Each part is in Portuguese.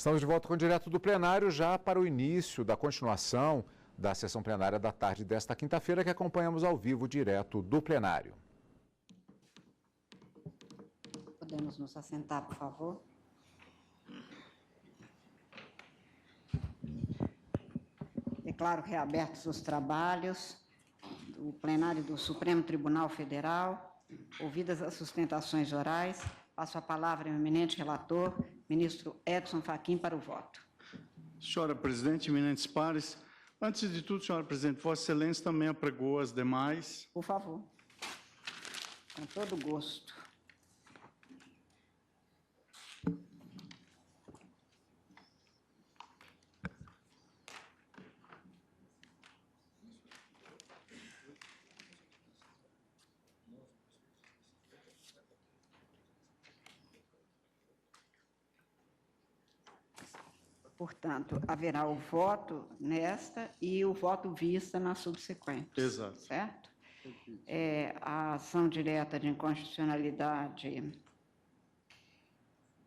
Estamos de volta com o Direto do Plenário, já para o início da continuação da sessão plenária da tarde desta quinta-feira, que acompanhamos ao vivo direto do plenário. Podemos nos assentar, por favor? Declaro reabertos os trabalhos do plenário do Supremo Tribunal Federal. Ouvidas as sustentações orais, passo a palavra ao eminente relator, ministro Edson Fachin, para o voto. Senhora Presidente, eminentes pares, antes de tudo, senhora Presidente, Vossa Excelência também apregou as demais. Por favor. Com todo gosto. Portanto, haverá o voto nesta e o voto vista na subsequente. Exato. Certo? A ação direta de inconstitucionalidade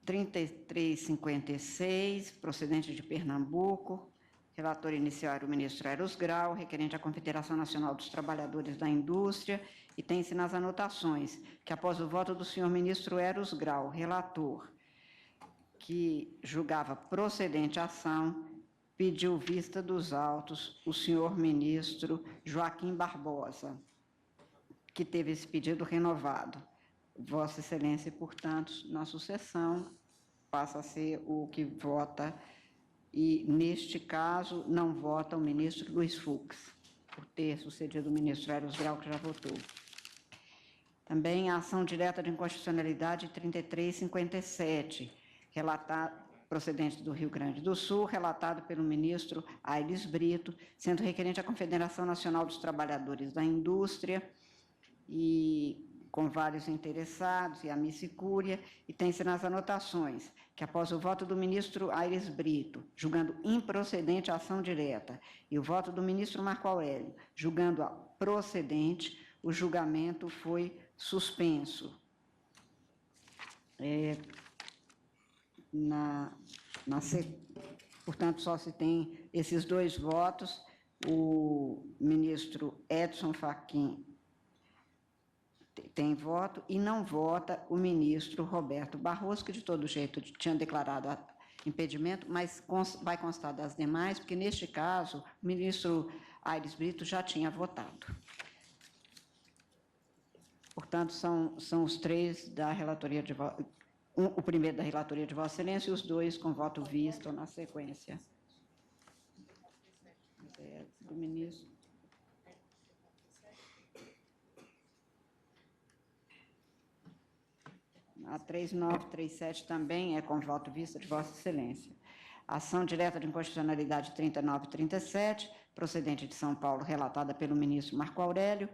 3356, procedente de Pernambuco. Relator inicial era o ministro Eros Grau, requerente à Confederação Nacional dos Trabalhadores da Indústria, e tem-se nas anotações que, após o voto do senhor ministro Eros Grau, relator, que julgava procedente a ação, pediu vista dos autos o senhor ministro Joaquim Barbosa, que teve esse pedido renovado. Vossa Excelência, portanto, na sucessão, passa a ser o que vota, e, neste caso, não vota o ministro Luiz Fux, por ter sucedido o ministro Eros Grau, que já votou. Também a ação direta de inconstitucionalidade 3357, procedente do Rio Grande do Sul, relatado pelo ministro Aires Brito, sendo requerente à Confederação Nacional dos Trabalhadores da Indústria, e com vários interessados, e a Missicúria, e tem-se nas anotações que, após o voto do ministro Aires Brito, julgando improcedente a ação direta, e o voto do ministro Marco Aurélio, julgando-a procedente, o julgamento foi suspenso. Portanto, só se tem esses dois votos. O ministro Edson Fachin tem voto e não vota o ministro Roberto Barroso, que de todo jeito tinha declarado impedimento, mas vai constar das demais, porque neste caso o ministro Aires Brito já tinha votado. Portanto, são os três da relatoria de voto. O primeiro da relatoria de Vossa Excelência e os dois com voto visto na sequência. Do ministro. A 3937 também é com voto visto de Vossa Excelência. Ação direta de inconstitucionalidade 3937, procedente de São Paulo, relatada pelo ministro Marco Aurélio.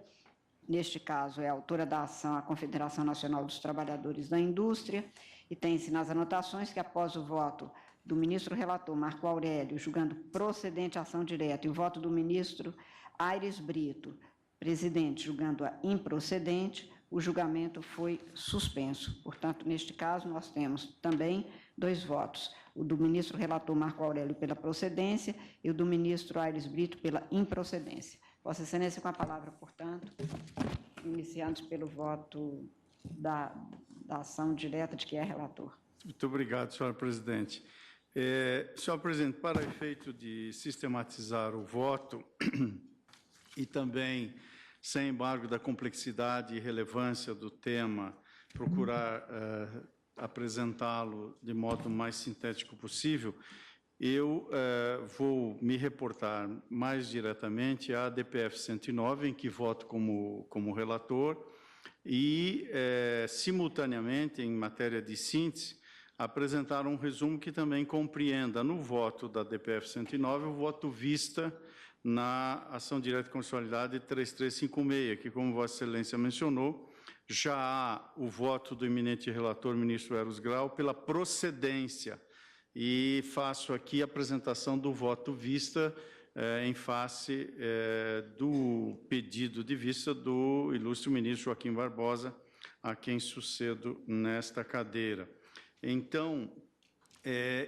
Neste caso, é a autora da ação a Confederação Nacional dos Trabalhadores da Indústria, e tem-se nas anotações que, após o voto do ministro relator Marco Aurélio, julgando procedente a ação direta, e o voto do ministro Aires Brito, presidente, julgando-a improcedente, o julgamento foi suspenso. Portanto, neste caso, nós temos também dois votos, o do ministro relator Marco Aurélio pela procedência e o do ministro Aires Brito pela improcedência. Vossa Excelência, com a palavra, portanto, iniciando pelo voto da ação direta de que é relator. Muito obrigado, senhora Presidente. Senhora Presidente, para efeito de sistematizar o voto e também, sem embargo da complexidade e relevância do tema, procurar apresentá-lo de modo mais sintético possível, eu vou me reportar mais diretamente à DPF 109, em que voto como relator, e, simultaneamente, em matéria de síntese, apresentar um resumo que também compreenda, no voto da DPF 109, o voto vista na ação direta de constitucionalidade 3356, que, como Vossa Excelência mencionou, já há o voto do eminente relator, ministro Eros Grau, pela procedência, e faço aqui a apresentação do voto vista em face do pedido de vista do ilustre ministro Joaquim Barbosa, a quem sucedo nesta cadeira. Então,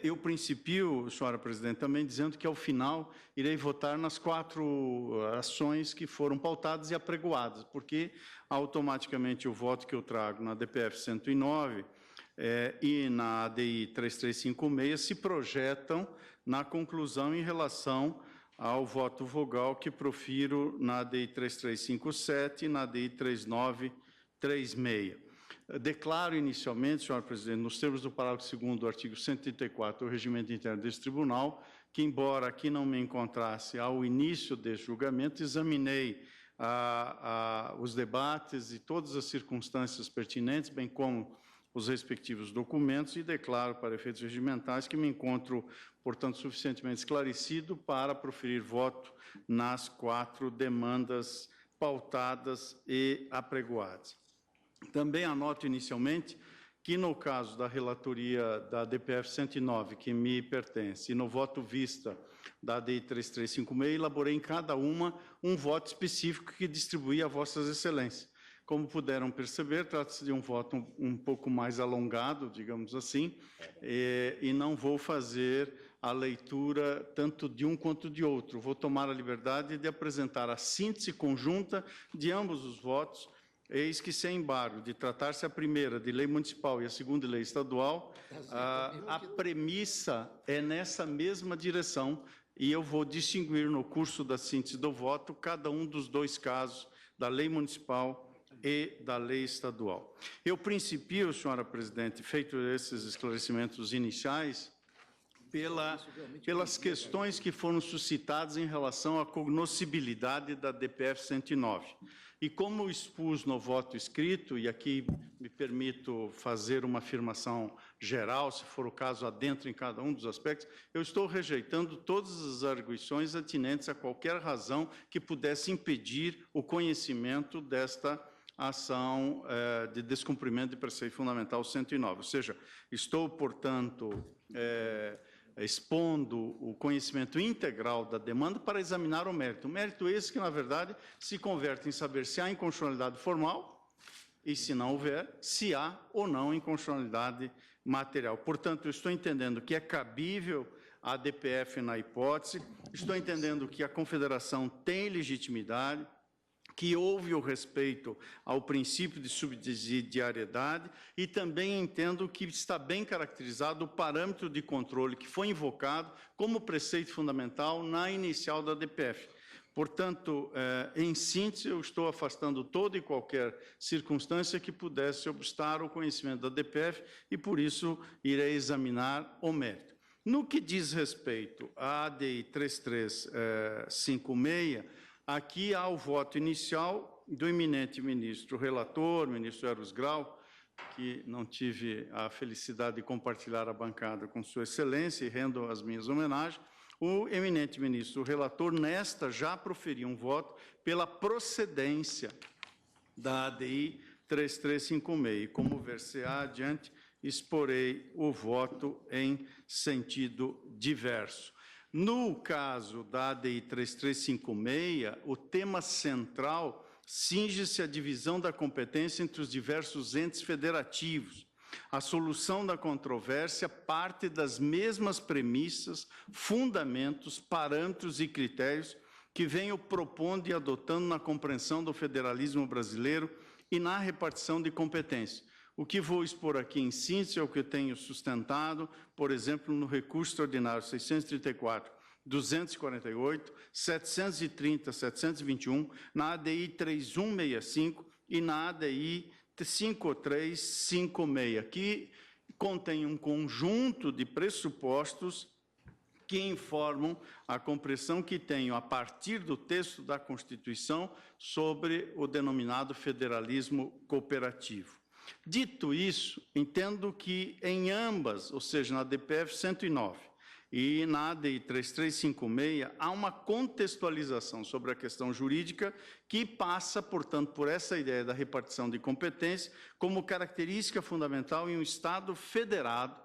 Eu principio, senhora presidente, também dizendo que, ao final, irei votar nas 4 ações que foram pautadas e apregoadas, porque, automaticamente, o voto que eu trago na DPF 109 e na ADI 3356 se projetam na conclusão em relação ao voto vogal que profiro na ADI 3357 e na ADI 3936. Declaro inicialmente, senhora presidente, nos termos do parágrafo 2º do artigo 134 do Regimento Interno deste Tribunal, que, embora aqui não me encontrasse ao início deste julgamento, examinei os debates e todas as circunstâncias pertinentes, bem como os respectivos documentos, e declaro, para efeitos regimentais, que me encontro, portanto, suficientemente esclarecido para proferir voto nas 4 demandas pautadas e apregoadas. Também anoto inicialmente que, no caso da relatoria da DPF 109, que me pertence, e no voto vista da ADI 3356, elaborei em cada uma um voto específico que distribuí a vossas excelências. Como puderam perceber, trata-se de um voto um pouco mais alongado, digamos assim, e não vou fazer a leitura tanto de um quanto de outro. Vou tomar a liberdade de apresentar a síntese conjunta de ambos os votos. Eis que, sem embargo, de tratar-se a primeira de lei municipal e a segunda de lei estadual, a premissa é nessa mesma direção, e eu vou distinguir no curso da síntese do voto cada um dos 2 casos da lei municipal e da lei estadual. Eu principio, senhora presidente, feito esses esclarecimentos iniciais, pelas questões que foram suscitadas em relação à cognoscibilidade da DPF 109. E como expus no voto escrito, e aqui me permito fazer uma afirmação geral, se for o caso, adentro em cada um dos aspectos, eu estou rejeitando todas as arguições atinentes a qualquer razão que pudesse impedir o conhecimento desta ação de descumprimento de preceito fundamental 109. Ou seja, estou, portanto, expondo o conhecimento integral da demanda para examinar o mérito. O mérito esse que, na verdade, se converte em saber se há inconstitucionalidade formal e, se não houver, se há ou não inconstitucionalidade material. Portanto, eu estou entendendo que é cabível a DPF na hipótese, estou entendendo que a Confederação tem legitimidade, que houve o respeito ao princípio de subsidiariedade e também entendo que está bem caracterizado o parâmetro de controle que foi invocado como preceito fundamental na inicial da DPF. Portanto, em síntese, eu estou afastando toda e qualquer circunstância que pudesse obstar o conhecimento da DPF e, por isso, irei examinar o mérito. No que diz respeito à ADI 3356, aqui há o voto inicial do eminente ministro relator, ministro Eros Grau, que não tive a felicidade de compartilhar a bancada com Sua Excelência e rendo as minhas homenagens. O eminente ministro relator, nesta, já proferiu um voto pela procedência da ADI 3356. Como ver-se-á adiante, exporei o voto em sentido diverso. No caso da ADI 3356, o tema central cinge-se à divisão da competência entre os diversos entes federativos. A solução da controvérsia parte das mesmas premissas, fundamentos, parâmetros e critérios que venho propondo e adotando na compreensão do federalismo brasileiro e na repartição de competências. O que vou expor aqui em síntese é o que eu tenho sustentado, por exemplo, no recurso extraordinário 634, 248, 730, 721, na ADI 3165 e na ADI 5356, que contém um conjunto de pressupostos que informam a compreensão que tenho, a partir do texto da Constituição, sobre o denominado federalismo cooperativo. Dito isso, entendo que em ambas, ou seja, na DPF 109 e na ADI 3356, há uma contextualização sobre a questão jurídica que passa, portanto, por essa ideia da repartição de competência como característica fundamental em um Estado federado,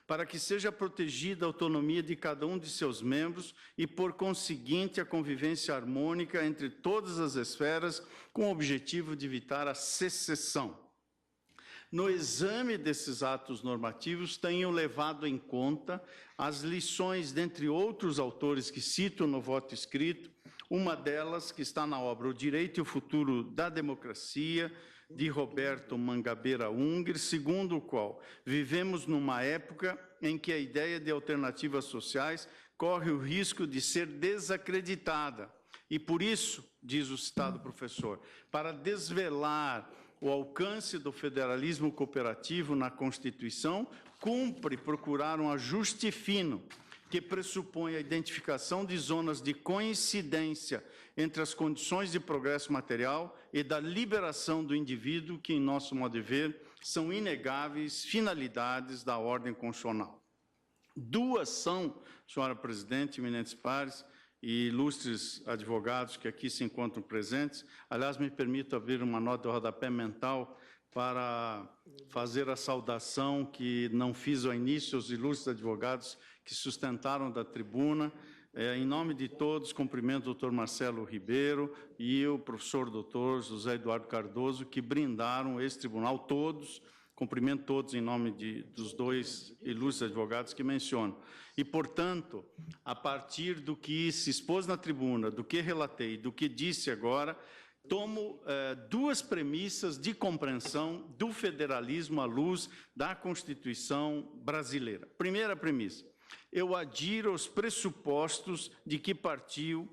para que seja protegida a autonomia de cada um de seus membros e, por conseguinte, a convivência harmônica entre todas as esferas, com o objetivo de evitar a secessão. no exame desses atos normativos, tenham levado em conta as lições, dentre outros autores que cito no voto escrito, uma delas que está na obra O Direito e o Futuro da Democracia, de Roberto Mangabeira Unger, segundo o qual vivemos numa época em que a ideia de alternativas sociais corre o risco de ser desacreditada. E por isso, diz o citado professor, para desvelar o alcance do federalismo cooperativo na Constituição, cumpre procurar um ajuste fino, que pressupõe a identificação de zonas de coincidência entre as condições de progresso material e da liberação do indivíduo, que, em nosso modo de ver, são inegáveis finalidades da ordem constitucional. Duas são, senhora presidente, eminentes pares e ilustres advogados que aqui se encontram presentes. Aliás, me permito abrir uma nota de rodapé mental para fazer a saudação que não fiz ao início aos ilustres advogados que sustentaram da tribuna. Em nome de todos, cumprimento o doutor Marcelo Ribeiro e o professor doutor José Eduardo Cardoso, que brindaram esse tribunal, todos, cumprimento todos em nome dos dois ilustres advogados que menciono. E, portanto, a partir do que se expôs na tribuna, do que relatei, do que disse agora, tomo duas premissas de compreensão do federalismo à luz da Constituição brasileira. Primeira premissa: eu adiro aos pressupostos de que partiu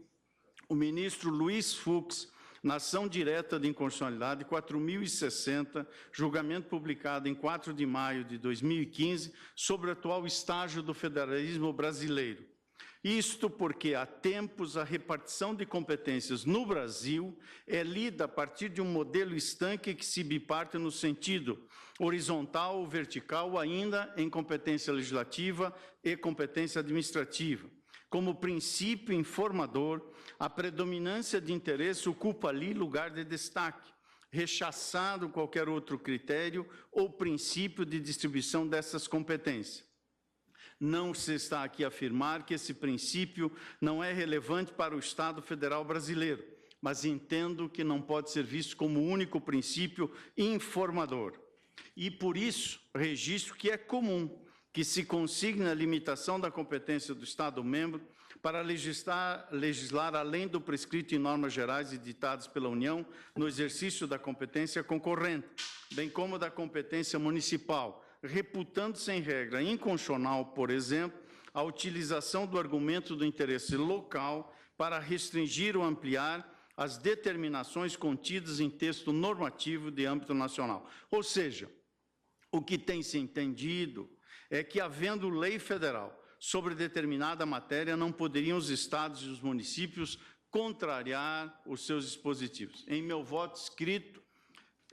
o ministro Luiz Fux, na ação direta de inconstitucionalidade 4060, julgamento publicado em 4 de maio de 2015, sobre o atual estágio do federalismo brasileiro. Isto porque, há tempos, a repartição de competências no Brasil é lida a partir de um modelo estanque que se biparte no sentido horizontal ou vertical, ainda em competência legislativa e competência administrativa. Como princípio informador, a predominância de interesse ocupa ali lugar de destaque, rechaçado qualquer outro critério ou princípio de distribuição dessas competências. Não se está aqui a afirmar que esse princípio não é relevante para o Estado Federal brasileiro, mas entendo que não pode ser visto como único princípio informador. E, por isso, registro que é comum que se consigne a limitação da competência do Estado-membro para legislar além do prescrito em normas gerais editadas pela União no exercício da competência concorrente, bem como da competência municipal, reputando-se em regra inconstitucional, por exemplo, a utilização do argumento do interesse local para restringir ou ampliar as determinações contidas em texto normativo de âmbito nacional. Ou seja, o que tem se entendido é que, havendo lei federal sobre determinada matéria, não poderiam os estados e os municípios contrariar os seus dispositivos. Em meu voto escrito,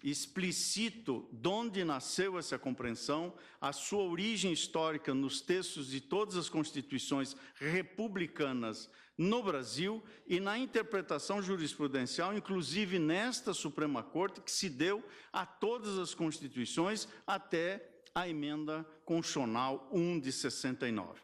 explicito de onde nasceu essa compreensão, a sua origem histórica nos textos de todas as constituições republicanas no Brasil e na interpretação jurisprudencial, inclusive nesta Suprema Corte, que se deu a todas as constituições até a emenda constitucional 1 de 69.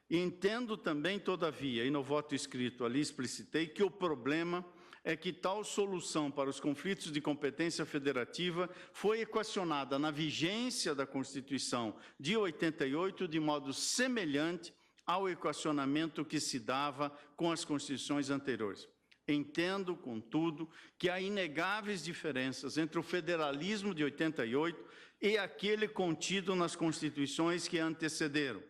Entendo também, todavia, e no voto escrito ali explicitei, que o problema é que tal solução para os conflitos de competência federativa foi equacionada na vigência da Constituição de 88 de modo semelhante ao equacionamento que se dava com as constituições anteriores. Entendo, contudo, que há inegáveis diferenças entre o federalismo de 88 e aquele contido nas constituições que antecederam.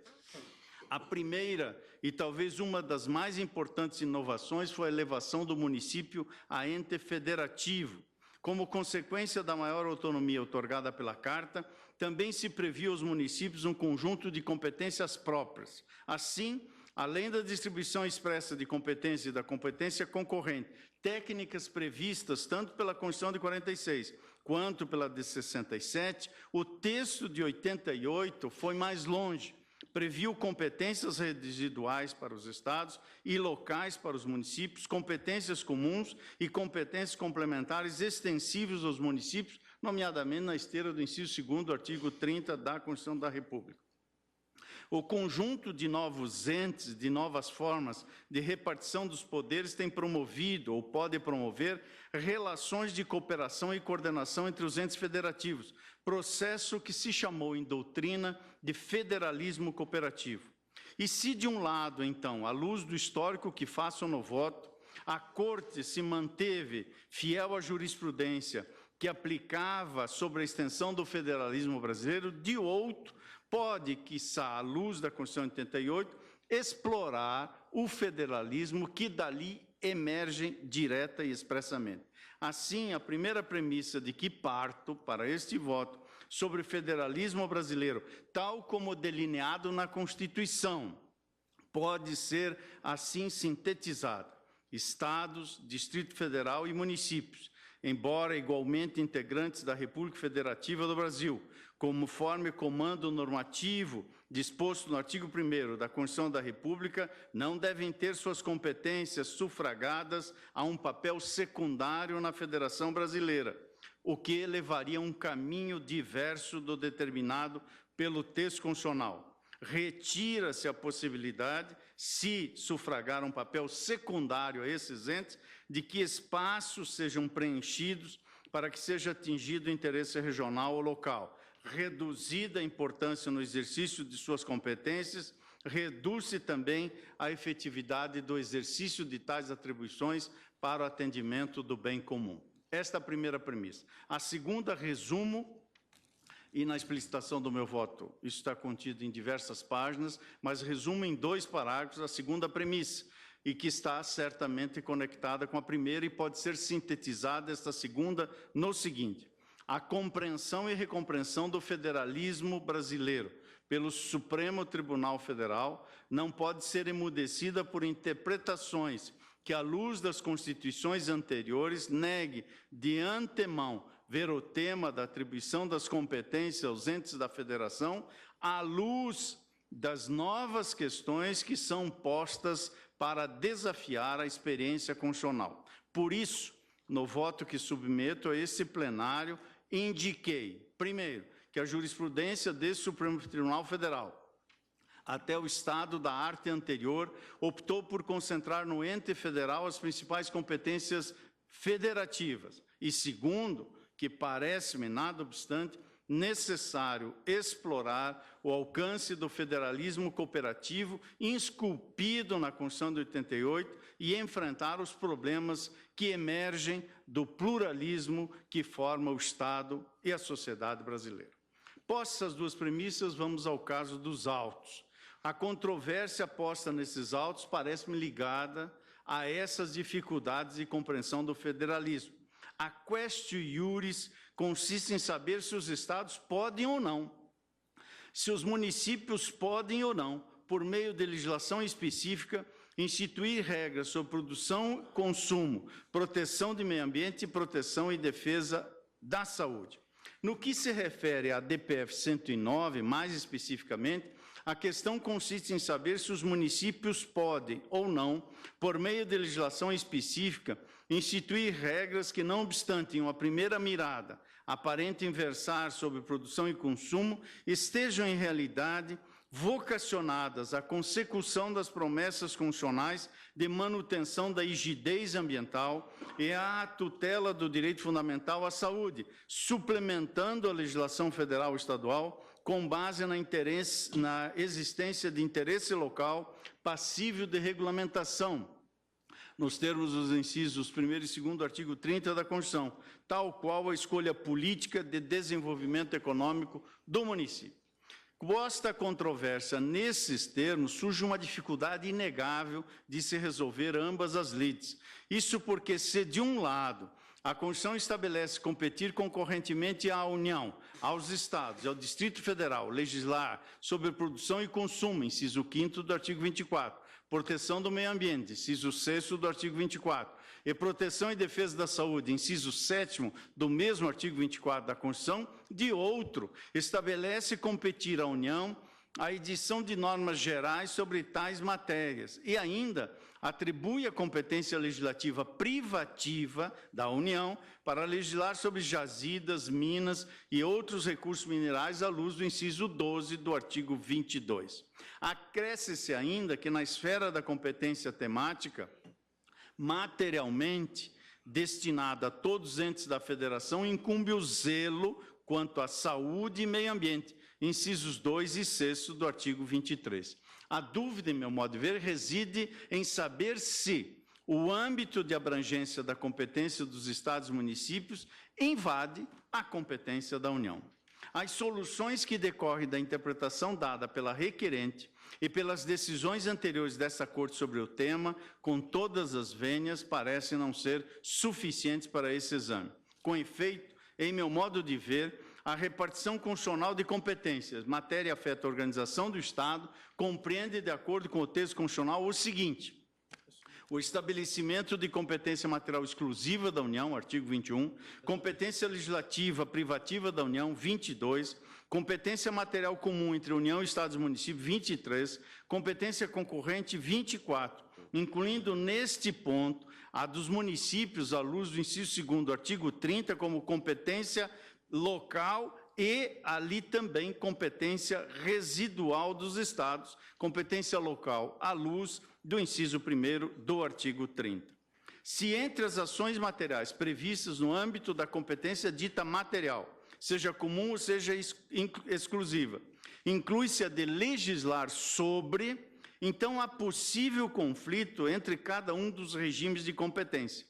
A primeira, e talvez uma das mais importantes inovações, foi a elevação do município a ente federativo. Como consequência da maior autonomia outorgada pela Carta, também se previu aos municípios um conjunto de competências próprias. Assim, além da distribuição expressa de competência e da competência concorrente, técnicas previstas tanto pela Constituição de 46 quanto pela de 67, o texto de 88 foi mais longe. Previu competências residuais para os estados e locais para os municípios, competências comuns e competências complementares extensíveis aos municípios, nomeadamente na esteira do inciso 2º do artigo 30 da Constituição da República. O conjunto de novos entes, de novas formas de repartição dos poderes tem promovido ou pode promover relações de cooperação e coordenação entre os entes federativos, processo que se chamou em doutrina de federalismo cooperativo. E se de um lado, então, à luz do histórico que faço no voto, a Corte se manteve fiel à jurisprudência que aplicava sobre a extensão do federalismo brasileiro, de outro, pode, quiçá, à luz da Constituição de 88, explorar o federalismo que dali emerge direta e expressamente. Assim, a primeira premissa de que parto para este voto sobre o federalismo brasileiro, tal como delineado na Constituição, pode ser assim sintetizada: Estados, Distrito Federal e municípios, embora igualmente integrantes da República Federativa do Brasil, conforme comando normativo disposto no artigo 1º da Constituição da República, não devem ter suas competências sufragadas a um papel secundário na Federação Brasileira, o que levaria a um caminho diverso do determinado pelo texto constitucional. Retira-se a possibilidade, se sufragar um papel secundário a esses entes, de que espaços sejam preenchidos para que seja atingido o interesse regional ou local. Reduzida a importância no exercício de suas competências, reduz-se também a efetividade do exercício de tais atribuições para o atendimento do bem comum. Esta é a primeira premissa. A segunda, resumo, e na explicitação do meu voto, isso está contido em diversas páginas, mas resumo em 2 parágrafos a segunda premissa, e que está certamente conectada com a primeira e pode ser sintetizada esta segunda no seguinte: a compreensão e recompreensão do federalismo brasileiro pelo Supremo Tribunal Federal não pode ser emudecida por interpretações que, à luz das constituições anteriores, negue de antemão ver o tema da atribuição das competências aos entes da federação à luz das novas questões que são postas para desafiar a experiência constitucional. Por isso, no voto que submeto a esse plenário, indiquei, primeiro, que a jurisprudência desse Supremo Tribunal Federal, até o estado da arte anterior, optou por concentrar no ente federal as principais competências federativas. E segundo, que parece-me, nada obstante, necessário explorar o alcance do federalismo cooperativo esculpido na Constituição de 88 e enfrentar os problemas que emergem do pluralismo que forma o Estado e a sociedade brasileira. Postas essas 2 premissas, vamos ao caso dos autos. A controvérsia posta nesses autos parece-me ligada a essas dificuldades de compreensão do federalismo. A quaestio iuris consiste em saber se os estados podem ou não, se os municípios podem ou não, por meio de legislação específica, instituir regras sobre produção, consumo, proteção do meio ambiente e proteção e defesa da saúde. No que se refere à DPF 109, mais especificamente, a questão consiste em saber se os municípios podem ou não, por meio de legislação específica, instituir regras que, não obstante, em uma primeira mirada, aparentem versar sobre produção e consumo, estejam, em realidade, vocacionadas à consecução das promessas constitucionais de manutenção da rigidez ambiental e à tutela do direito fundamental à saúde, suplementando a legislação federal e estadual com base na existência de interesse local passível de regulamentação, nos termos dos incisos 1º e 2º do artigo 30 da Constituição, tal qual a escolha política de desenvolvimento econômico do município. Posta a controvérsia nesses termos, surge uma dificuldade inegável de se resolver ambas as lides. Isso porque, se de um lado a Constituição estabelece competir concorrentemente à União, aos Estados e ao Distrito Federal legislar sobre produção e consumo, inciso 5º do artigo 24, proteção do meio ambiente, inciso 6º do artigo 24, e proteção e defesa da saúde, inciso 7º do mesmo artigo 24 da Constituição, de outro, estabelece competir à União a edição de normas gerais sobre tais matérias e ainda atribui a competência legislativa privativa da União para legislar sobre jazidas, minas e outros recursos minerais à luz do inciso 12 do artigo 22. Acresce-se ainda que na esfera da competência temática, materialmente destinada a todos os entes da Federação, incumbe o zelo quanto à saúde e meio ambiente, incisos 2 e 6 do artigo 23. A dúvida, em meu modo de ver, reside em saber se o âmbito de abrangência da competência dos Estados e municípios invade a competência da União. As soluções que decorrem da interpretação dada pela requerente e pelas decisões anteriores desta Corte sobre o tema, com todas as vênias, parecem não ser suficientes para esse exame. Com efeito, em meu modo de ver, a repartição constitucional de competências, matéria afeta a organização do Estado, compreende, de acordo com o texto constitucional, o seguinte: o estabelecimento de competência material exclusiva da União, artigo 21, competência legislativa privativa da União, 22, competência material comum entre União, Estados e Municípios, 23, competência concorrente, 24, incluindo neste ponto a dos municípios, à luz do inciso 2º do artigo 30, como competência local e ali também competência residual dos estados, competência local à luz do inciso 1º do artigo 30. Se entre as ações materiais previstas no âmbito da competência dita material, seja comum ou seja exclusiva, inclui-se a de legislar sobre, então há possível conflito entre cada um dos regimes de competência.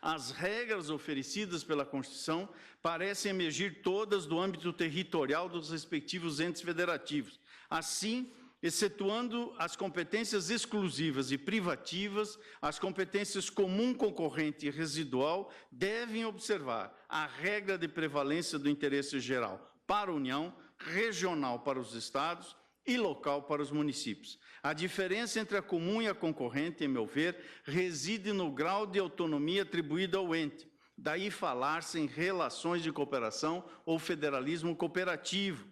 As regras oferecidas pela Constituição parecem emergir todas do âmbito territorial dos respectivos entes federativos. Assim, excetuando as competências exclusivas e privativas, as competências comum, concorrente e residual devem observar a regra de prevalência do interesse geral para a União, regional para os estados e local para os municípios. A diferença entre a comum e a concorrente, em meu ver, reside no grau de autonomia atribuído ao ente. Daí falar-se em relações de cooperação ou federalismo cooperativo.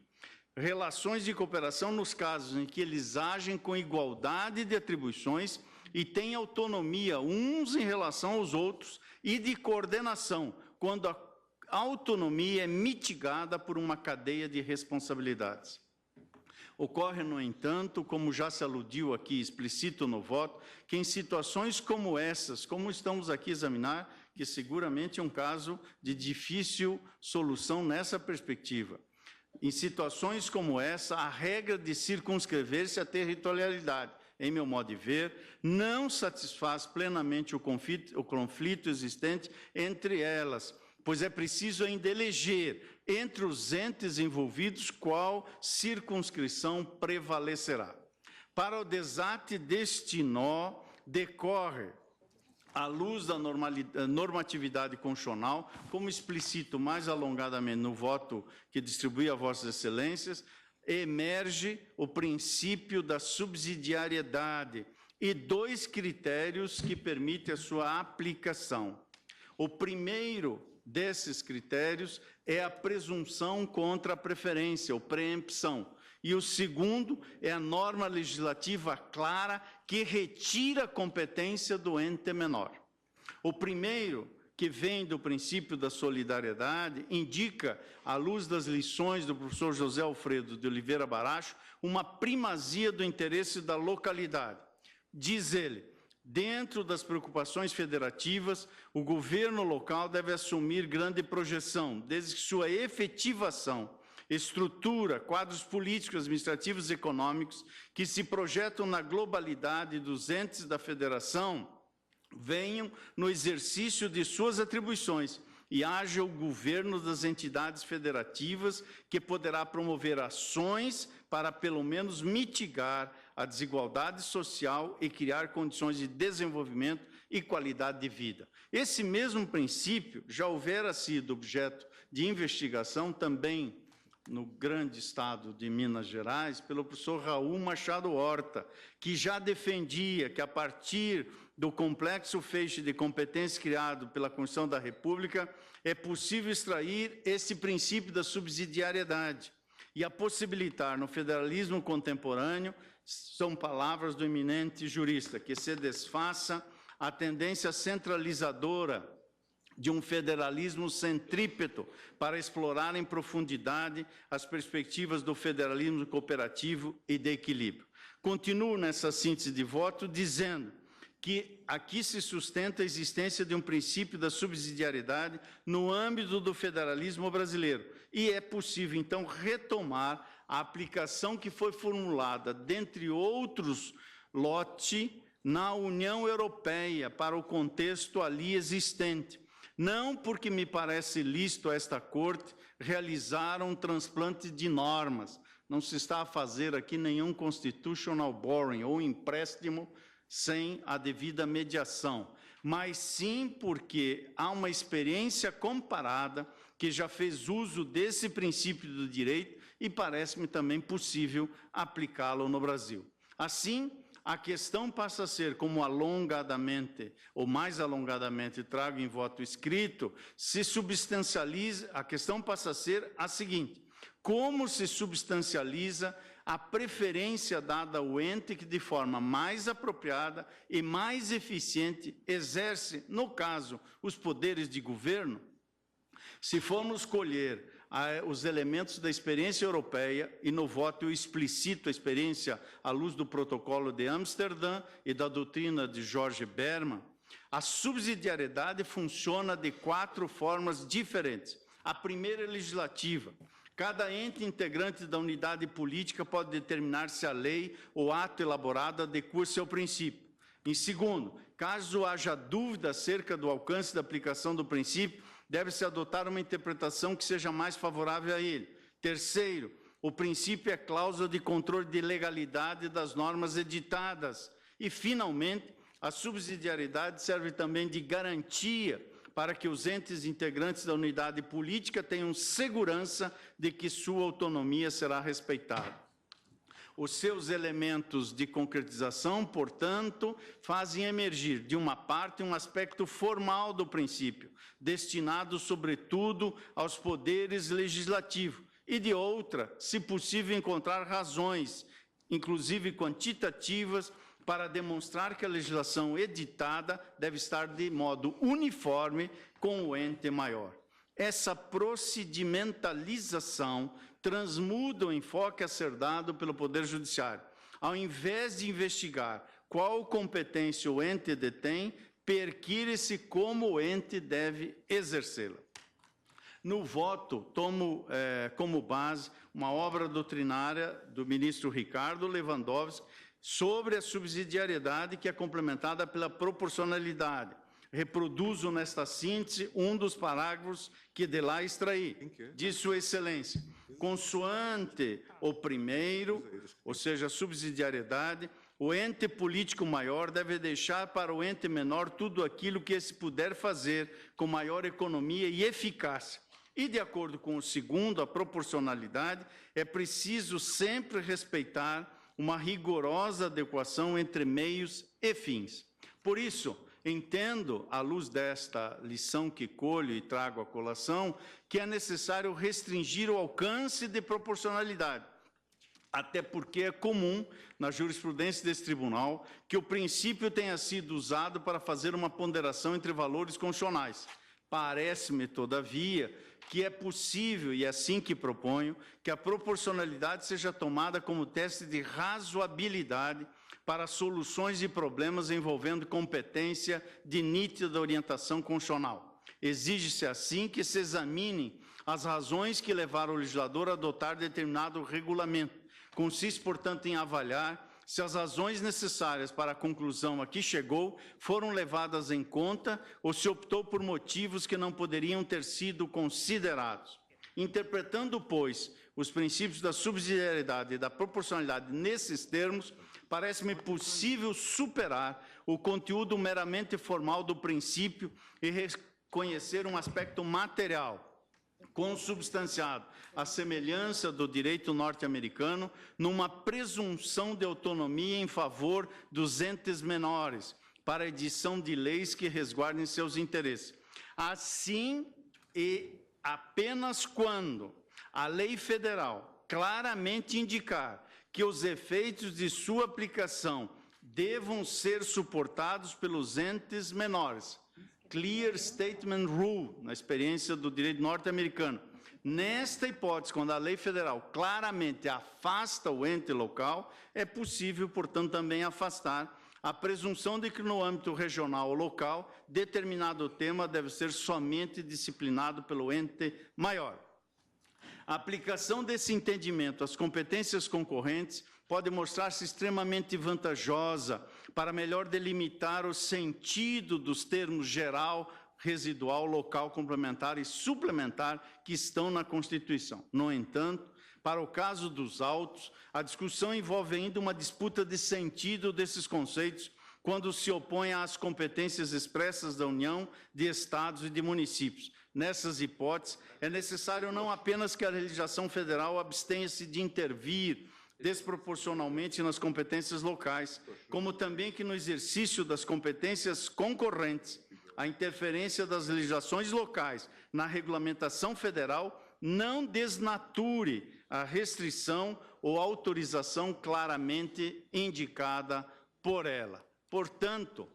Relações de cooperação nos casos em que eles agem com igualdade de atribuições e têm autonomia uns em relação aos outros e de coordenação, quando a autonomia é mitigada por uma cadeia de responsabilidades. Ocorre, no entanto, como já se aludiu aqui explícito no voto, que em situações como essas, como estamos aqui a examinar, que seguramente é um caso de difícil solução nessa perspectiva, em situações como essa, a regra de circunscrever-se à territorialidade, em meu modo de ver, não satisfaz plenamente o conflito existente entre elas, pois é preciso ainda eleger entre os entes envolvidos qual circunscrição prevalecerá. Para o desate deste nó, decorre, à luz da normatividade constitucional, como explicito mais alongadamente no voto que distribuí a Vossas Excelências, emerge o princípio da subsidiariedade e dois critérios que permitem a sua aplicação. O primeiro desses critérios é a presunção contra a preferência, ou preempção. E o segundo é a norma legislativa clara que retira a competência do ente menor. O primeiro, que vem do princípio da solidariedade, indica, à luz das lições do professor José Alfredo de Oliveira Baracho, uma primazia do interesse da localidade. Diz ele: dentro das preocupações federativas, o governo local deve assumir grande projeção, desde que sua efetivação, estrutura, quadros políticos, administrativos e econômicos que se projetam na globalidade dos entes da federação venham no exercício de suas atribuições e haja o governo das entidades federativas que poderá promover ações para, pelo menos, mitigar a desigualdade social e criar condições de desenvolvimento e qualidade de vida. Esse mesmo princípio já houvera sido objeto de investigação também no grande estado de Minas Gerais, pelo professor Raul Machado Horta, que já defendia que, a partir do complexo feixe de competências criado pela Constituição da República, é possível extrair esse princípio da subsidiariedade. e a possibilitar no federalismo contemporâneo, são palavras do eminente jurista, que se desfaça a tendência centralizadora de um federalismo centrípeto para explorar em profundidade as perspectivas do federalismo cooperativo e de equilíbrio. Continuo nessa síntese de voto dizendo que aqui se sustenta a existência de um princípio da subsidiariedade no âmbito do federalismo brasileiro e é possível, então, retomar a aplicação que foi formulada, dentre outros lote, na União Europeia, para o contexto ali existente. Não porque me parece lícito a esta Corte realizar um transplante de normas. Não se está a fazer aqui nenhum constitutional borrowing ou empréstimo sem a devida mediação, mas sim porque há uma experiência comparada que já fez uso desse princípio do direito e parece-me também possível aplicá-lo no Brasil. Assim, a questão passa a ser, como alongadamente, ou mais alongadamente, trago em voto escrito, se substancializa, a questão passa a ser a seguinte: como se substancializa a preferência dada ao ente que, de forma mais apropriada e mais eficiente, exerce, no caso, os poderes de governo? Se formos colher os elementos da experiência europeia, e no voto eu explicito a experiência à luz do protocolo de Amsterdã e da doutrina de George Berman, a subsidiariedade funciona de 4 formas diferentes. A primeira é legislativa. Cada ente integrante da unidade política pode determinar se a lei ou ato elaborado adequa seu princípio. Em segundo, caso haja dúvida acerca do alcance da aplicação do princípio, deve-se adotar uma interpretação que seja mais favorável a ele. Terceiro, o princípio é cláusula de controle de legalidade das normas editadas. E, finalmente, a subsidiariedade serve também de garantia para que os entes integrantes da unidade política tenham segurança de que sua autonomia será respeitada. Os seus elementos de concretização, portanto, fazem emergir, de uma parte, um aspecto formal do princípio, destinado, sobretudo, aos poderes legislativos, e de outra, se possível, encontrar razões, inclusive quantitativas, para demonstrar que a legislação editada deve estar de modo uniforme com o ente maior. Essa procedimentalização transmuda o enfoque a ser dado pelo Poder Judiciário. Ao invés de investigar qual competência o ente detém, perquire-se como o ente deve exercê-la. No voto, tomo como base uma obra doutrinária do ministro Ricardo Lewandowski sobre a subsidiariedade, que é complementada pela proporcionalidade. Reproduzo nesta síntese um dos parágrafos que de lá extraí. Diz Sua Excelência: consoante o primeiro, ou seja, a subsidiariedade, o ente político maior deve deixar para o ente menor tudo aquilo que esse puder fazer com maior economia e eficácia. E, de acordo com o segundo, a proporcionalidade, é preciso sempre respeitar uma rigorosa adequação entre meios e fins. Por isso, entendo, à luz desta lição que colho e trago à colação, que é necessário restringir o alcance de proporcionalidade, até porque é comum, na jurisprudência desse tribunal, que o princípio tenha sido usado para fazer uma ponderação entre valores constitucionais. Parece-me, todavia, que é possível, e é assim que proponho, que a proporcionalidade seja tomada como teste de razoabilidade para soluções de problemas envolvendo competência de nítida orientação constitucional. Exige-se, assim, que se examinem as razões que levaram o legislador a adotar determinado regulamento. Consiste, portanto, em avaliar se as razões necessárias para a conclusão a que chegou foram levadas em conta ou se optou por motivos que não poderiam ter sido considerados. Interpretando, pois, os princípios da subsidiariedade e da proporcionalidade nesses termos, parece-me possível superar o conteúdo meramente formal do princípio e reconhecer um aspecto material, consubstanciado à semelhança do direito norte-americano, numa presunção de autonomia em favor dos entes menores, para a edição de leis que resguardem seus interesses. Assim, e apenas quando a lei federal claramente indicar que os efeitos de sua aplicação devam ser suportados pelos entes menores. Clear Statement Rule, na experiência do direito norte-americano. Nesta hipótese, quando a lei federal claramente afasta o ente local, é possível, portanto, também afastar a presunção de que no âmbito regional ou local, determinado tema deve ser somente disciplinado pelo ente maior. A aplicação desse entendimento às competências concorrentes pode mostrar-se extremamente vantajosa para melhor delimitar o sentido dos termos geral, residual, local, complementar e suplementar que estão na Constituição. No entanto, para o caso dos autos, a discussão envolve ainda uma disputa de sentido desses conceitos quando se opõe às competências expressas da União, de Estados e de municípios. Nessas hipóteses, é necessário não apenas que a legislação federal abstenha-se de intervir desproporcionalmente nas competências locais, como também que no exercício das competências concorrentes, a interferência das legislações locais na regulamentação federal não desnature a restrição ou autorização claramente indicada por ela. Portanto,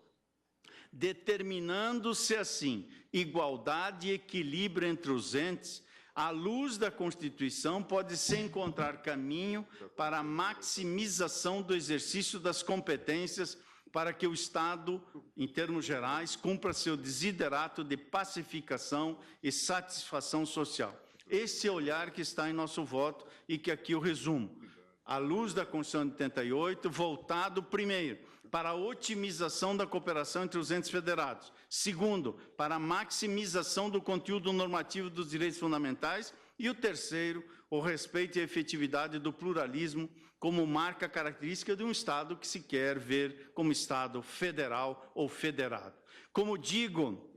determinando-se assim igualdade e equilíbrio entre os entes, à luz da Constituição, pode-se encontrar caminho para a maximização do exercício das competências para que o Estado, em termos gerais, cumpra seu desiderato de pacificação e satisfação social. Esse é o olhar que está em nosso voto e que aqui eu resumo. À luz da Constituição de 88, voltado, primeiro, para a otimização da cooperação entre os entes federados. Segundo, para a maximização do conteúdo normativo dos direitos fundamentais. E o terceiro, o respeito e a efetividade do pluralismo como marca característica de um Estado que se quer ver como Estado federal ou federado. Como digo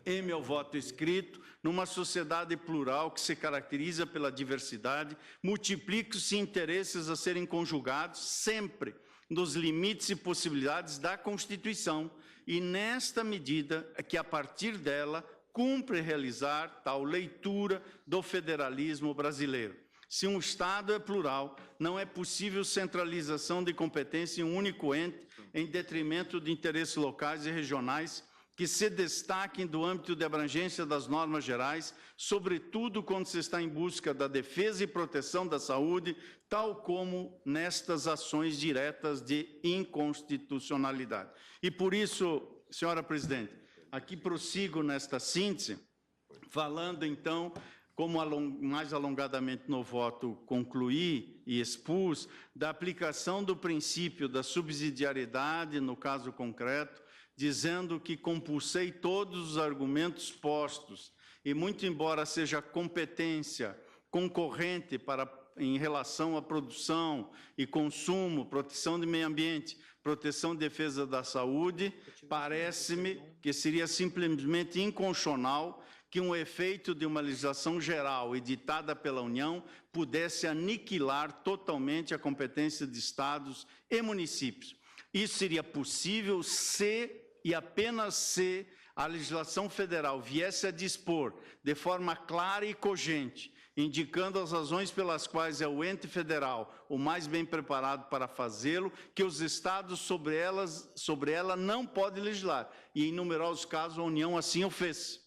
em meu voto escrito, numa sociedade plural que se caracteriza pela diversidade, multiplicam-se interesses a serem conjugados sempre nos limites e possibilidades da Constituição, e nesta medida é que, a partir dela, cumpre realizar tal leitura do federalismo brasileiro. Se um Estado é plural, não é possível centralização de competência em um único ente, em detrimento de interesses locais e regionais que se destaquem do âmbito de abrangência das normas gerais, sobretudo quando se está em busca da defesa e proteção da saúde, tal como nestas ações diretas de inconstitucionalidade. E por isso, senhora presidente, aqui prossigo nesta síntese, falando então, como mais alongadamente no voto concluí e expus, da aplicação do princípio da subsidiariedade no caso concreto, dizendo que compulsei todos os argumentos postos, e muito embora seja competência concorrente em relação à produção e consumo, proteção do meio ambiente, proteção e defesa da saúde, parece-me que seria simplesmente inconstitucional que um efeito de uma legislação geral editada pela União pudesse aniquilar totalmente a competência de estados e municípios. Isso seria possível se e apenas se a legislação federal viesse a dispor de forma clara e cogente, indicando as razões pelas quais é o ente federal o mais bem preparado para fazê-lo, que os estados sobre ela não podem legislar. E em numerosos casos a União assim o fez.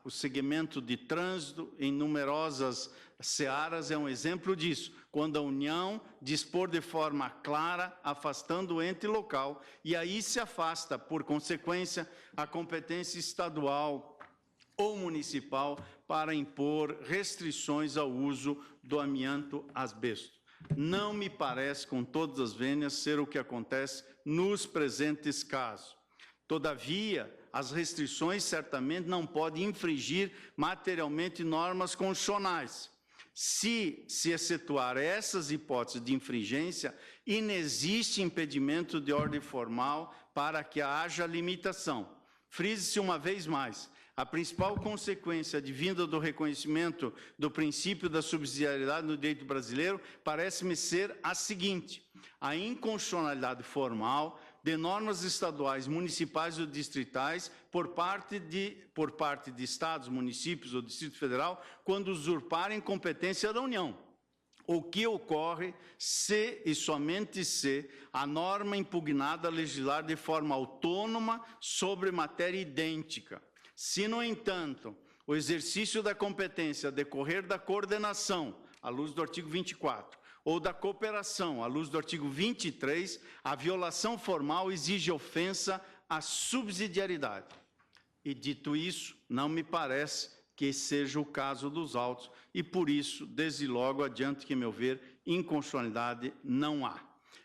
O segmento de trânsito em numerosas searas é um exemplo disso, quando a União dispor de forma clara, afastando o ente local, e aí se afasta, por consequência, a competência estadual ou municipal para impor restrições ao uso do amianto asbesto. Não me parece, com todas as vênias, ser o que acontece nos presentes casos. Todavia, as restrições certamente não podem infringir materialmente normas constitucionais. Se excetuar essas hipóteses de infringência, inexiste impedimento de ordem formal para que haja limitação. Frise-se uma vez mais, a principal consequência advinda do reconhecimento do princípio da subsidiariedade no direito brasileiro parece-me ser a seguinte: a inconstitucionalidade formal de normas estaduais, municipais ou distritais por parte de estados, municípios ou Distrito Federal, quando usurparem competência da União. O que ocorre se e somente se a norma impugnada legislar de forma autônoma sobre matéria idêntica. Se, no entanto, o exercício da competência decorrer da coordenação, à luz do artigo 24, ou da cooperação, à luz do artigo 23, a violação formal exige ofensa à subsidiariedade. E, dito isso, não me parece que seja o caso dos autos, e por isso, desde logo adiante que, meu ver, inconstitucionalidade não há.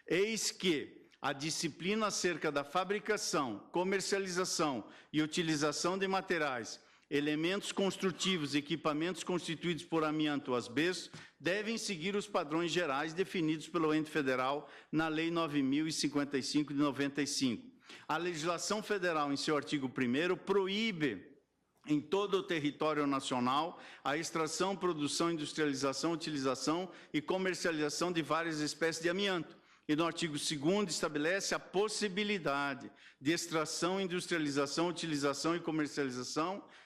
Eis que a disciplina acerca da fabricação, comercialização e utilização de materiais, elementos construtivos e equipamentos constituídos por amianto ou asbesto devem seguir os padrões gerais definidos pelo ente federal na Lei 9.055 de 95. A legislação federal, em seu artigo 1º, proíbe em todo o território nacional a extração, produção, industrialização, utilização e comercialização de várias espécies de amianto. E no artigo 2º estabelece a possibilidade de extração, industrialização, utilização e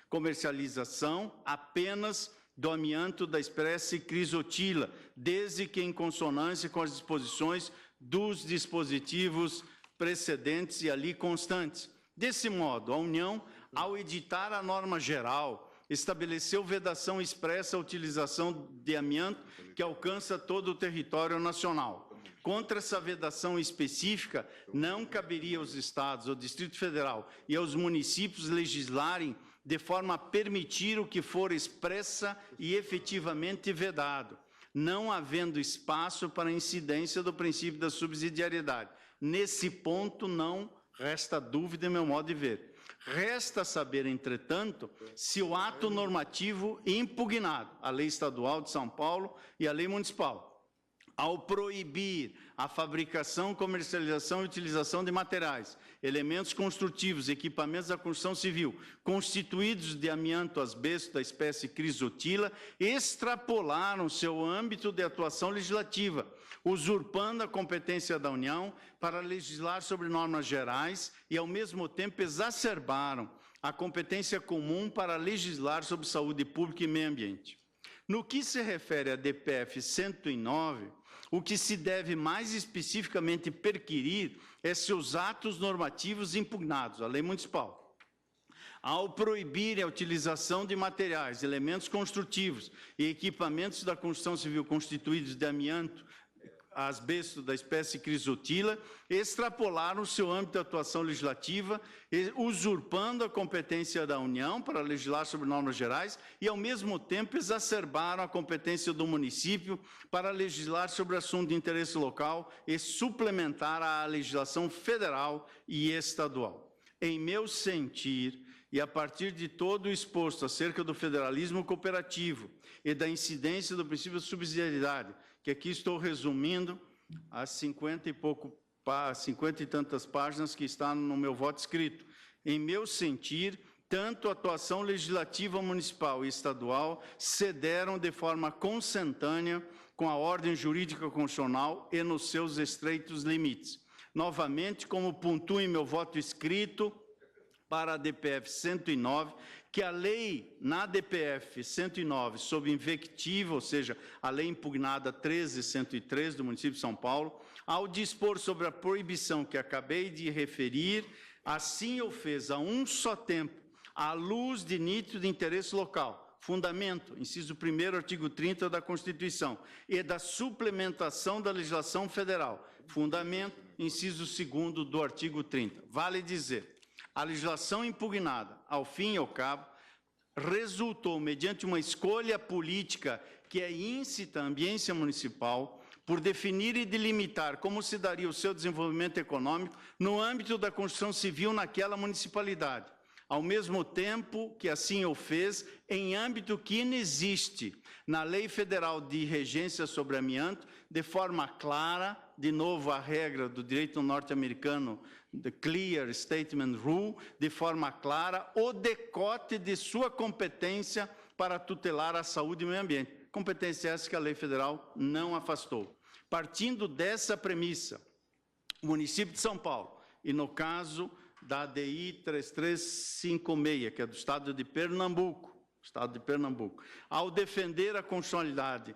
comercialização apenas do amianto da espécie crisotila, desde que em consonância com as disposições dos dispositivos precedentes e ali constantes. Desse modo, a União, ao editar a norma geral, estabeleceu vedação expressa à utilização de amianto que alcança todo o território nacional. Contra essa vedação específica, não caberia aos estados, ao Distrito Federal e aos municípios legislarem de forma a permitir o que for expressa e efetivamente vedado, não havendo espaço para incidência do princípio da subsidiariedade. Nesse ponto, não resta dúvida, em meu modo de ver. Resta saber, entretanto, se o ato normativo impugnado, a Lei Estadual de São Paulo e a Lei Municipal, ao proibir a fabricação, comercialização e utilização de materiais, elementos construtivos, equipamentos da construção civil, constituídos de amianto asbesto da espécie crisotila, extrapolaram seu âmbito de atuação legislativa, usurpando a competência da União para legislar sobre normas gerais e, ao mesmo tempo, exacerbaram a competência comum para legislar sobre saúde pública e meio ambiente. No que se refere à DPF 109, o que se deve mais especificamente perquirir é seus atos normativos impugnados, a lei municipal. Ao proibir a utilização de materiais, elementos construtivos e equipamentos da construção civil constituídos de amianto, asbesto da espécie crisotila, extrapolaram seu âmbito de atuação legislativa, usurpando a competência da União para legislar sobre normas gerais e, ao mesmo tempo, exacerbaram a competência do município para legislar sobre assunto de interesse local e suplementar a legislação federal e estadual. Em meu sentir, e a partir de todo o exposto acerca do federalismo cooperativo e da incidência do princípio de subsidiariedade, que aqui estou resumindo as 50 e tantas páginas que está no meu voto escrito. Em meu sentir, tanto a atuação legislativa municipal e estadual cederam de forma consentânea com a ordem jurídica constitucional e nos seus estreitos limites. Novamente, como pontuo em meu voto escrito para a DPF 109, que a lei na DPF 109, sob invectiva, ou seja, a lei impugnada 13.103 do município de São Paulo, ao dispor sobre a proibição que acabei de referir, assim o fez a um só tempo, à luz de nítido interesse local, fundamento, inciso 1º, artigo 30 da Constituição, e da suplementação da legislação federal, fundamento, inciso 2º do artigo 30. Vale dizer, a legislação impugnada, ao fim e ao cabo, resultou mediante uma escolha política que é íncita à ambiência municipal, por definir e delimitar como se daria o seu desenvolvimento econômico no âmbito da construção civil naquela municipalidade, ao mesmo tempo que assim o fez em âmbito que inexiste na Lei Federal de Regência sobre Amianto, de forma clara, de novo a regra do direito norte-americano, the Clear Statement Rule, de forma clara, o decote de sua competência para tutelar a saúde e o meio ambiente. Competência essa que a lei federal não afastou. Partindo dessa premissa, o município de São Paulo, e no caso da ADI 3356, que é do estado de Pernambuco, Estado de Pernambuco, ao defender a constitucionalidade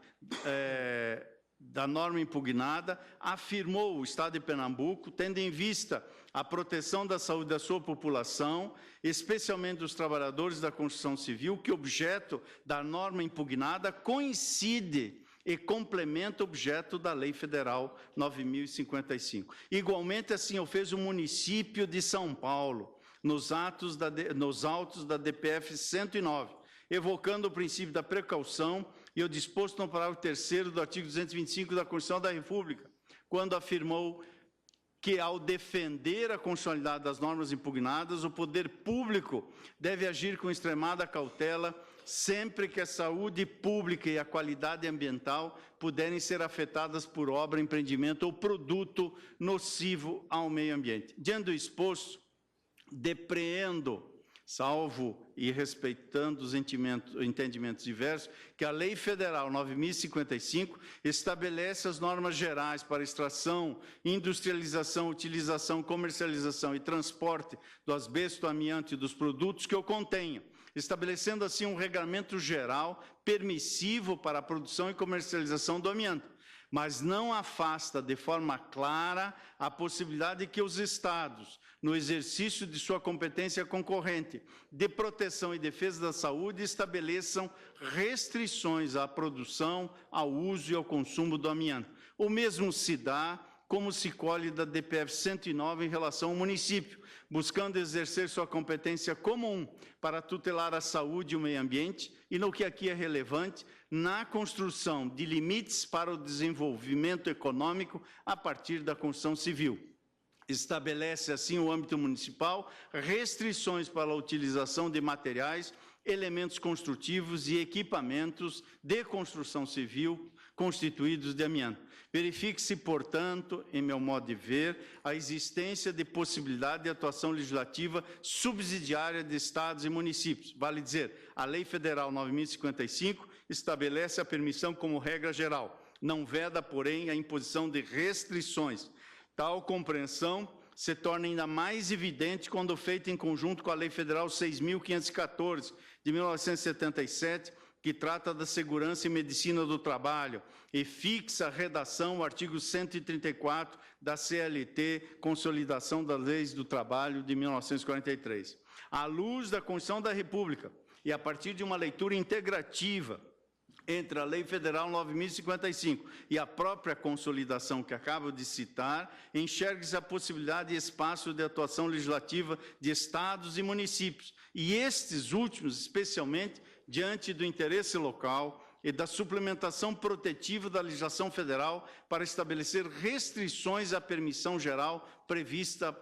da norma impugnada, afirmou o Estado de Pernambuco, tendo em vista a proteção da saúde da sua população, especialmente dos trabalhadores da construção civil, que o objeto da norma impugnada coincide e complementa o objeto da Lei Federal 9.055. Igualmente, assim o fez o município de São Paulo, nos autos da DPF 109, evocando o princípio da precaução e o disposto no parágrafo 3º do artigo 225 da Constituição da República, quando afirmou que, ao defender a constitucionalidade das normas impugnadas, o poder público deve agir com extremada cautela sempre que a saúde pública e a qualidade ambiental puderem ser afetadas por obra, empreendimento ou produto nocivo ao meio ambiente. Diante do exposto, depreendo, salvo e respeitando os entendimentos diversos, que a Lei Federal 9.055 estabelece as normas gerais para extração, industrialização, utilização, comercialização e transporte do asbesto, do amianto e dos produtos que o contenham, estabelecendo assim um regulamento geral permissivo para a produção e comercialização do amianto, mas não afasta de forma clara a possibilidade de que os estados, no exercício de sua competência concorrente de proteção e defesa da saúde, estabeleçam restrições à produção, ao uso e ao consumo do amianto. O mesmo se dá como se colhe da DPF 109 em relação ao município, buscando exercer sua competência comum para tutelar a saúde e o meio ambiente e, no que aqui é relevante, na construção de limites para o desenvolvimento econômico a partir da construção civil. Estabelece, assim, o âmbito municipal, restrições para a utilização de materiais, elementos construtivos e equipamentos de construção civil constituídos de amianto. Verifique-se, portanto, em meu modo de ver, a existência de possibilidade de atuação legislativa subsidiária de estados e municípios. Vale dizer, a Lei Federal 9.055 estabelece a permissão como regra geral, não veda, porém, a imposição de restrições. Tal compreensão se torna ainda mais evidente quando feita em conjunto com a Lei Federal 6.514, de 1977, que trata da segurança e medicina do trabalho e fixa a redação do artigo 134 da CLT, Consolidação das Leis do Trabalho, de 1943. À luz da Constituição da República e a partir de uma leitura integrativa entre a Lei Federal 9.055 e a própria consolidação que acabo de citar, enxergue-se a possibilidade e espaço de atuação legislativa de estados e municípios, e estes últimos, especialmente, diante do interesse local e da suplementação protetiva da legislação federal para estabelecer restrições à permissão geral prevista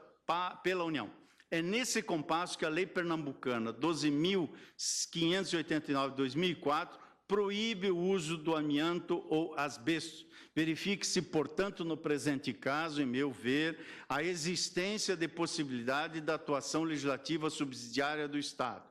pela União. É nesse compasso que a Lei Pernambucana 12.589 de 2004 proíbe o uso do amianto ou asbesto. Verifique-se, portanto, no presente caso, em meu ver, a existência de possibilidade da atuação legislativa subsidiária do Estado.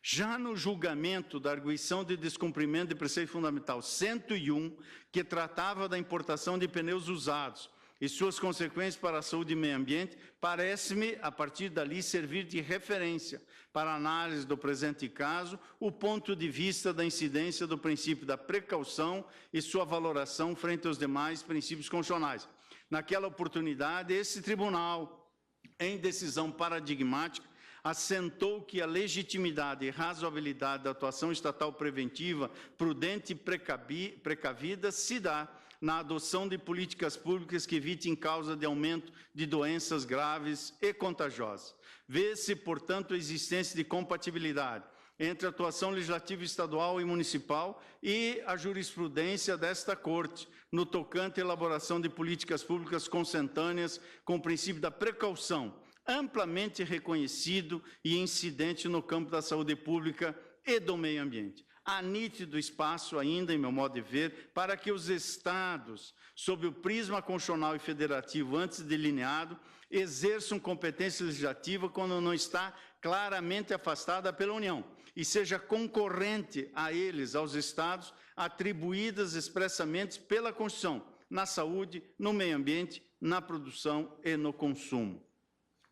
Já no julgamento da arguição de descumprimento de preceito fundamental 101, que tratava da importação de pneus usados e suas consequências para a saúde e meio ambiente, parece-me, a partir dali, servir de referência para a análise do presente caso, o ponto de vista da incidência do princípio da precaução e sua valoração frente aos demais princípios constitucionais. Naquela oportunidade, esse tribunal, em decisão paradigmática, assentou que a legitimidade e razoabilidade da atuação estatal preventiva, prudente e precavida, se dá na adoção de políticas públicas que evitem causa de aumento de doenças graves e contagiosas. Vê-se, portanto, a existência de compatibilidade entre a atuação legislativa estadual e municipal e a jurisprudência desta Corte, no tocante à elaboração de políticas públicas consentâneas com o princípio da precaução, amplamente reconhecido e incidente no campo da saúde pública e do meio ambiente. Há nítido espaço ainda, em meu modo de ver, para que os estados, sob o prisma constitucional e federativo antes delineado, exerçam competência legislativa quando não está claramente afastada pela União e seja concorrente a eles, aos estados, atribuídas expressamente pela Constituição, na saúde, no meio ambiente, na produção e no consumo.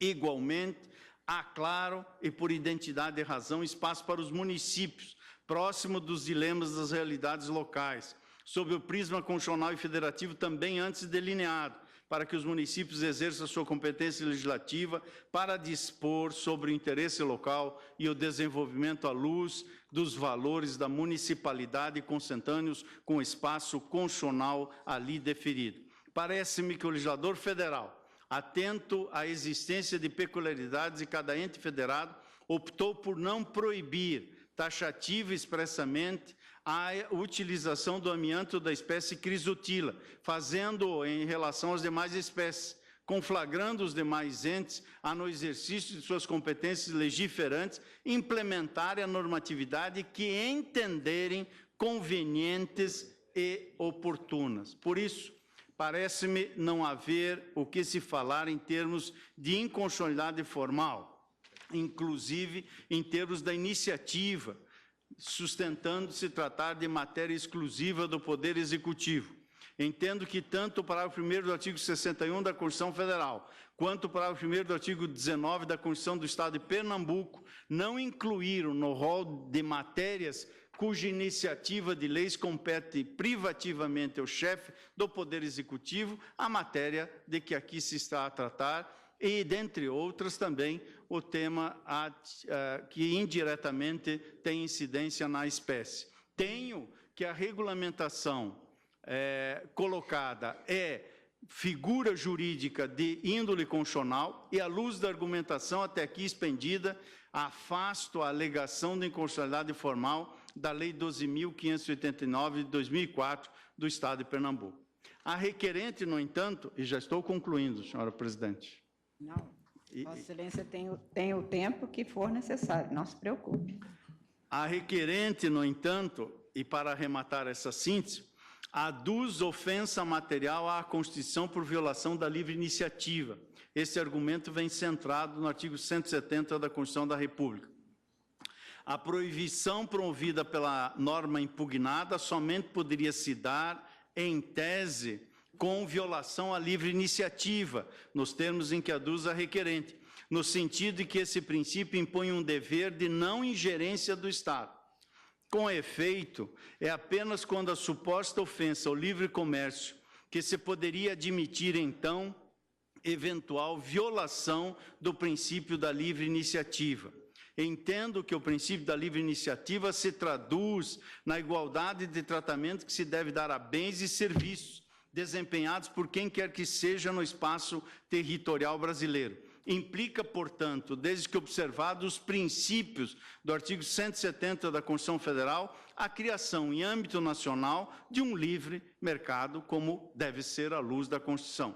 Igualmente, há claro e por identidade e razão espaço para os municípios, próximo dos dilemas das realidades locais, sob o prisma constitucional e federativo também antes delineado, para que os municípios exerçam sua competência legislativa para dispor sobre o interesse local e o desenvolvimento à luz dos valores da municipalidade consentâneos com o espaço constitucional ali definido. Parece-me que o legislador federal, atento à existência de peculiaridades de cada ente federado, optou por não proibir taxativa e expressamente a utilização do amianto da espécie crisotila, fazendo-o em relação às demais espécies, conflagrando os demais entes a, no exercício de suas competências legiferantes, implementarem a normatividade que entenderem convenientes e oportunas. Por isso, parece-me não haver o que se falar em termos de inconstitucionalidade formal, inclusive em termos da iniciativa, sustentando-se tratar de matéria exclusiva do Poder Executivo. Entendo que tanto o parágrafo 1º do artigo 61 da Constituição Federal, quanto o parágrafo 1º do artigo 19 da Constituição do Estado de Pernambuco não incluíram no rol de matérias cuja iniciativa de leis compete privativamente ao chefe do Poder Executivo a matéria de que aqui se está a tratar e, dentre outras, também o tema que indiretamente tem incidência na espécie. Tenho que a regulamentação colocada é figura jurídica de índole constitucional e, à luz da argumentação até aqui expendida, afasto a alegação de inconstitucionalidade formal da Lei 12.589 de 2004 do Estado de Pernambuco. A requerente, no entanto, e já estou concluindo, senhora presidente. Não, Vossa Excelência tem o tempo que for necessário, não se preocupe. A requerente, no entanto, e para arrematar essa síntese, aduz ofensa material à Constituição por violação da livre iniciativa. Esse argumento vem centrado no artigo 170 da Constituição da República. A proibição promovida pela norma impugnada somente poderia se dar, em tese, com violação à livre iniciativa, nos termos em que aduz a requerente, no sentido de que esse princípio impõe um dever de não ingerência do Estado. Com efeito, é apenas quando a suposta ofensa ao livre comércio que se poderia admitir, então, eventual violação do princípio da livre iniciativa. Entendo que o princípio da livre iniciativa se traduz na igualdade de tratamento que se deve dar a bens e serviços desempenhados por quem quer que seja no espaço territorial brasileiro. Implica, portanto, desde que observados os princípios do artigo 170 da Constituição Federal, a criação em âmbito nacional de um livre mercado, como deve ser à luz da Constituição.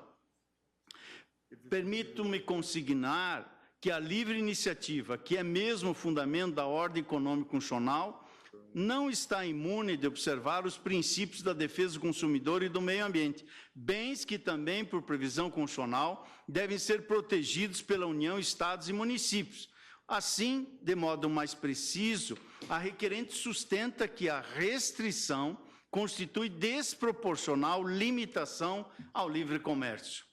Permito-me consignar que a livre iniciativa, que é mesmo o fundamento da ordem econômica constitucional, não está imune de observar os princípios da defesa do consumidor e do meio ambiente, bens que também, por previsão constitucional, devem ser protegidos pela União, Estados e municípios. Assim, de modo mais preciso, a requerente sustenta que a restrição constitui desproporcional limitação ao livre comércio.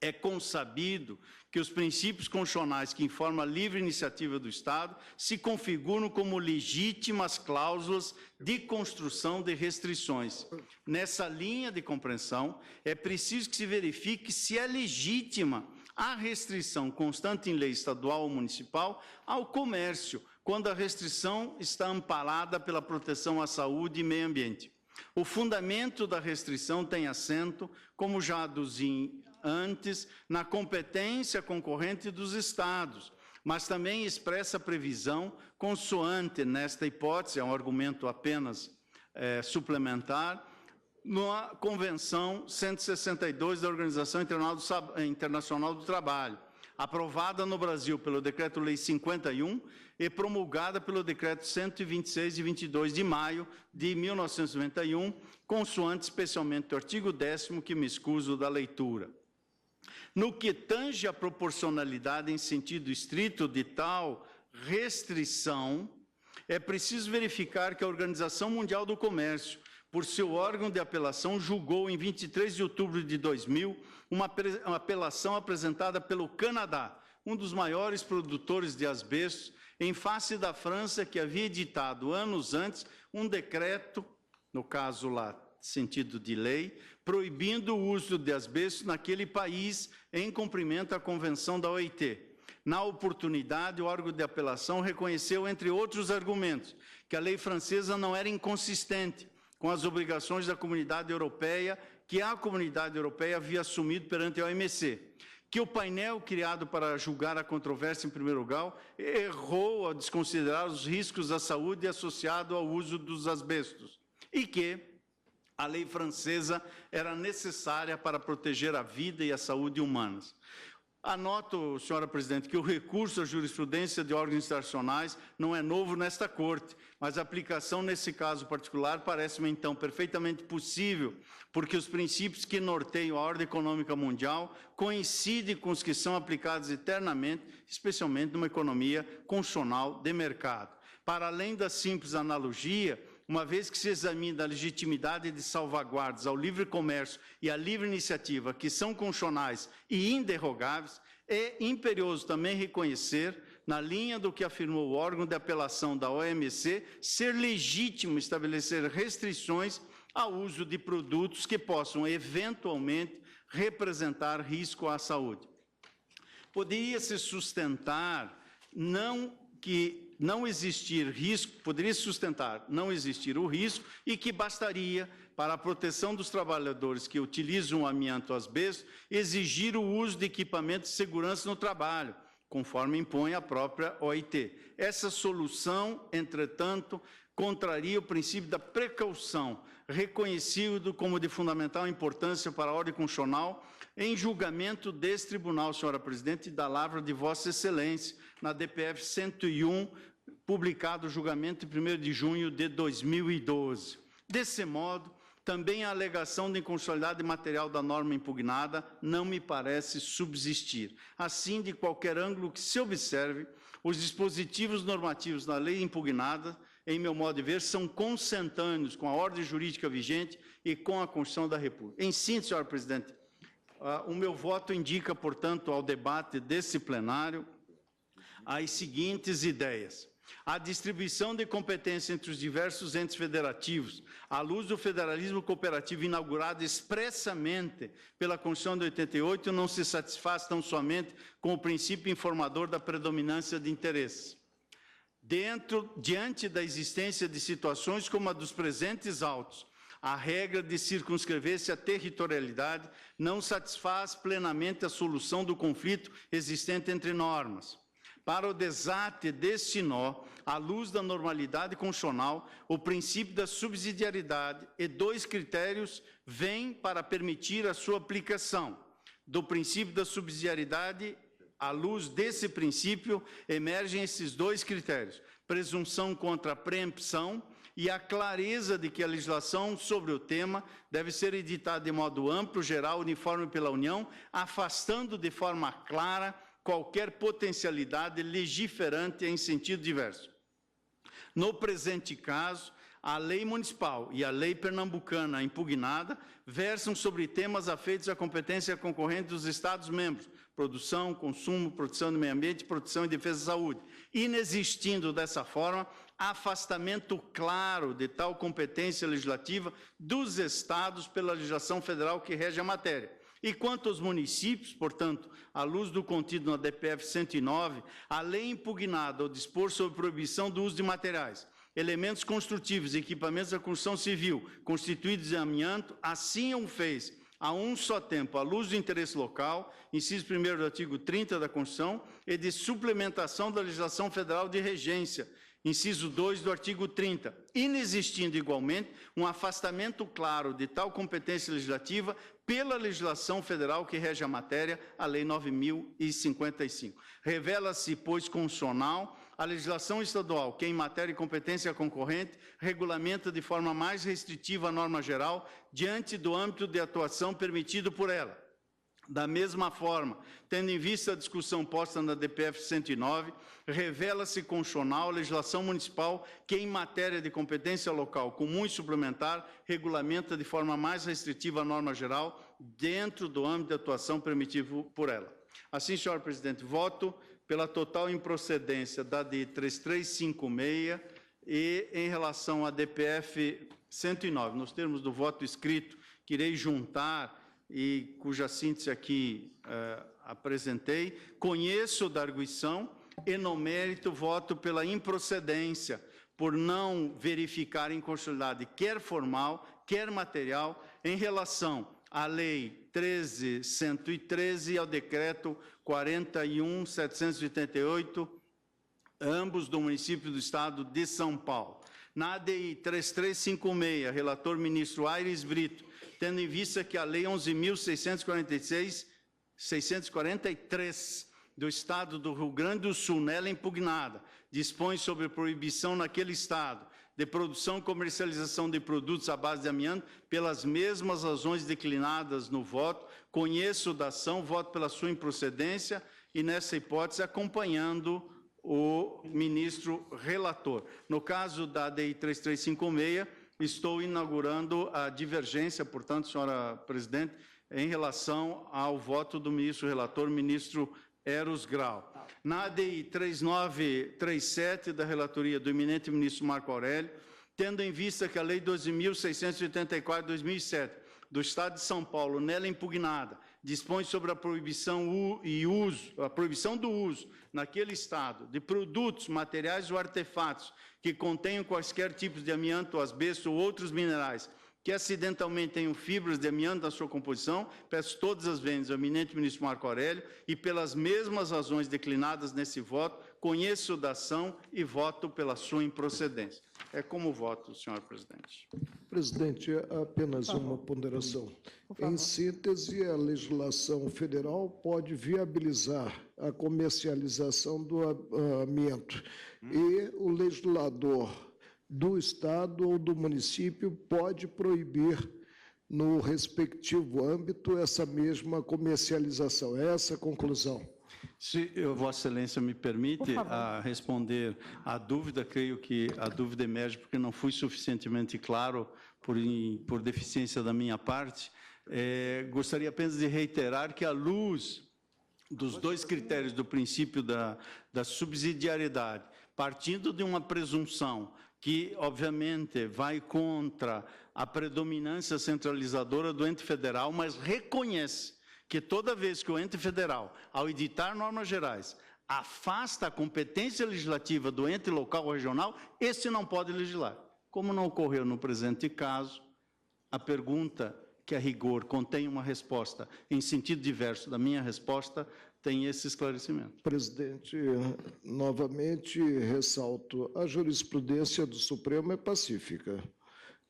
É consabido que os princípios constitucionais que informam a livre iniciativa do Estado se configuram como legítimas cláusulas de construção de restrições. Nessa linha de compreensão, é preciso que se verifique se é legítima a restrição constante em lei estadual ou municipal ao comércio, quando a restrição está amparada pela proteção à saúde e meio ambiente. O fundamento da restrição tem assento, como já aduzi antes, na competência concorrente dos Estados, mas também expressa previsão consoante, nesta hipótese, é um argumento apenas suplementar, na Convenção 162 da Organização Internacional do Trabalho, aprovada no Brasil pelo Decreto-Lei 51 e promulgada pelo Decreto 126 de 22 de maio de 1991, consoante especialmente o artigo 10º, que me excuso da leitura. No que tange à proporcionalidade em sentido estrito de tal restrição, é preciso verificar que a Organização Mundial do Comércio, por seu órgão de apelação, julgou em 23 de outubro de 2000 uma apelação apresentada pelo Canadá, um dos maiores produtores de asbestos, em face da França, que havia editado anos antes um decreto, no caso lá, sentido de lei, proibindo o uso de asbesto naquele país em cumprimento à Convenção da OIT. Na oportunidade, o órgão de apelação reconheceu, entre outros argumentos, que a lei francesa não era inconsistente com as obrigações da Comunidade Europeia, que a Comunidade Europeia havia assumido perante a OMC, que o painel criado para julgar a controvérsia em primeiro lugar errou ao desconsiderar os riscos à saúde associados ao uso dos asbestos e que a lei francesa era necessária para proteger a vida e a saúde humanas. Anoto, senhora presidente, que o recurso à jurisprudência de órgãos internacionais não é novo nesta Corte, mas a aplicação nesse caso particular parece-me, então, perfeitamente possível, porque os princípios que norteiam a ordem econômica mundial coincidem com os que são aplicados eternamente, especialmente numa economia constitucional de mercado. Para além da simples analogia, uma vez que se examina a legitimidade de salvaguardas ao livre comércio e à livre iniciativa, que são constitucionais e inderrogáveis, é imperioso também reconhecer, na linha do que afirmou o órgão de apelação da OMC, ser legítimo estabelecer restrições ao uso de produtos que possam, eventualmente, representar risco à saúde. Poderia-se sustentar não existir o risco e que bastaria, para a proteção dos trabalhadores que utilizam o amianto asbesto, exigir o uso de equipamentos de segurança no trabalho, conforme impõe a própria OIT. Essa solução, entretanto, contraria o princípio da precaução, reconhecido como de fundamental importância para a ordem constitucional, em julgamento desse tribunal, senhora presidente, da lavra de Vossa Excelência, na DPF 101, publicado o julgamento em 1º de junho de 2012. Desse modo, também a alegação de inconstitucionalidade material da norma impugnada não me parece subsistir. Assim, de qualquer ângulo que se observe, os dispositivos normativos da lei impugnada, em meu modo de ver, são consentâneos com a ordem jurídica vigente e com a Constituição da República. Em síntese, senhora presidente, o meu voto indica, portanto, ao debate desse plenário as seguintes ideias. A distribuição de competência entre os diversos entes federativos, à luz do federalismo cooperativo inaugurado expressamente pela Constituição de 88, não se satisfaz tão somente com o princípio informador da predominância de interesses. Diante da existência de situações como a dos presentes autos, a regra de circunscrever-se à territorialidade não satisfaz plenamente a solução do conflito existente entre normas. Para o desate deste nó, à luz da normalidade constitucional, o princípio da subsidiariedade e 2 critérios vêm para permitir a sua aplicação. Do princípio da subsidiariedade, à luz desse princípio, emergem esses 2 critérios: presunção contra a preempção e a clareza de que a legislação sobre o tema deve ser editada de modo amplo, geral, uniforme pela União, afastando de forma clara qualquer potencialidade legiferante em sentido diverso. No presente caso, a lei municipal e a lei pernambucana impugnada versam sobre temas afeitos à competência concorrente dos Estados-membros: produção, consumo, proteção do meio ambiente, proteção e defesa da saúde, inexistindo dessa forma afastamento claro de tal competência legislativa dos Estados pela legislação federal que rege a matéria. E quanto aos municípios, portanto, à luz do contido na DPF 109, a lei impugnada ao dispor sobre proibição do uso de materiais, elementos construtivos e equipamentos da construção civil constituídos em amianto, assim o fez, a um só tempo, à luz do interesse local, inciso 1º do artigo 30 da Constituição, e de suplementação da legislação federal de regência, inciso 2 do artigo 30, inexistindo igualmente um afastamento claro de tal competência legislativa pela legislação federal que rege a matéria, a Lei 9.055. Revela-se, pois, constitucional a legislação estadual que, em matéria de competência concorrente, regulamenta de forma mais restritiva a norma geral diante do âmbito de atuação permitido por ela. Da mesma forma, tendo em vista a discussão posta na DPF 109, revela-se constitucional a legislação municipal que, em matéria de competência local comum e suplementar, regulamenta de forma mais restritiva a norma geral dentro do âmbito de atuação permitido por ela. Assim, senhor presidente, voto pela total improcedência da DI 3356 e em relação à DPF 109, nos termos do voto escrito, que irei juntar e cuja síntese aqui apresentei, conheço da arguição e, no mérito, voto pela improcedência, por não verificar inconstitucionalidade, quer formal, quer material, em relação à Lei 13.113 e ao Decreto 41.788, ambos do município do Estado de São Paulo. Na ADI 3356, relator ministro Aires Brito, tendo em vista que a Lei 11.643 do Estado do Rio Grande do Sul, nela impugnada, dispõe sobre proibição naquele Estado de produção e comercialização de produtos à base de amianto, pelas mesmas razões declinadas no voto, conheço da ação, voto pela sua improcedência e, nessa hipótese, acompanhando o ministro relator. No caso da ADI 3356, estou inaugurando a divergência, portanto, senhora presidente, em relação ao voto do ministro relator, ministro Eros Grau. Na ADI 3937, da relatoria do eminente ministro Marco Aurélio, tendo em vista que a Lei 12.684 de 2007, do Estado de São Paulo, nela impugnada, dispõe sobre a proibição do uso naquele Estado de produtos, materiais ou artefatos que contenham quaisquer tipos de amianto, asbesto ou outros minerais que acidentalmente tenham fibras de amianto na sua composição, peço todas as vezes ao eminente ministro Marco Aurélio e pelas mesmas razões declinadas nesse voto, conheço da ação e voto pela sua improcedência. É como voto, senhor presidente. Presidente, apenas uma ponderação. Em síntese, a legislação federal pode viabilizar a comercialização do amianto e o legislador do Estado ou do município pode proibir, no respectivo âmbito, essa mesma comercialização. É essa a conclusão. Se Vossa Excelência me permite responder à dúvida, creio que a dúvida emerge porque não fui suficientemente claro por deficiência da minha parte. Gostaria apenas de reiterar que, à luz dos dois critérios do princípio da subsidiariedade, partindo de uma presunção que, obviamente, vai contra a predominância centralizadora do ente federal, mas reconhece que toda vez que o ente federal, ao editar normas gerais, afasta a competência legislativa do ente local ou regional, esse não pode legislar. Como não ocorreu no presente caso, a pergunta, que a rigor contém uma resposta em sentido diverso da minha resposta, tem esse esclarecimento. Presidente, novamente ressalto, a jurisprudência do Supremo é pacífica.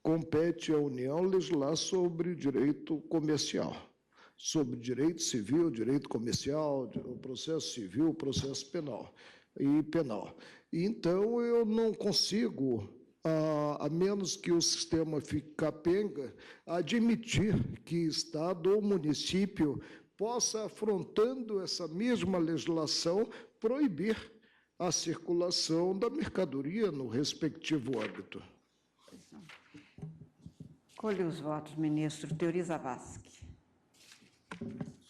Compete à União legislar sobre direito comercial, sobre direito civil, direito comercial, o processo civil, o processo penal. Então, eu não consigo, a menos que o sistema fique capenga, admitir que Estado ou município possa, afrontando essa mesma legislação, proibir a circulação da mercadoria no respectivo âmbito. Colhe os votos, ministro Teori Zavascki.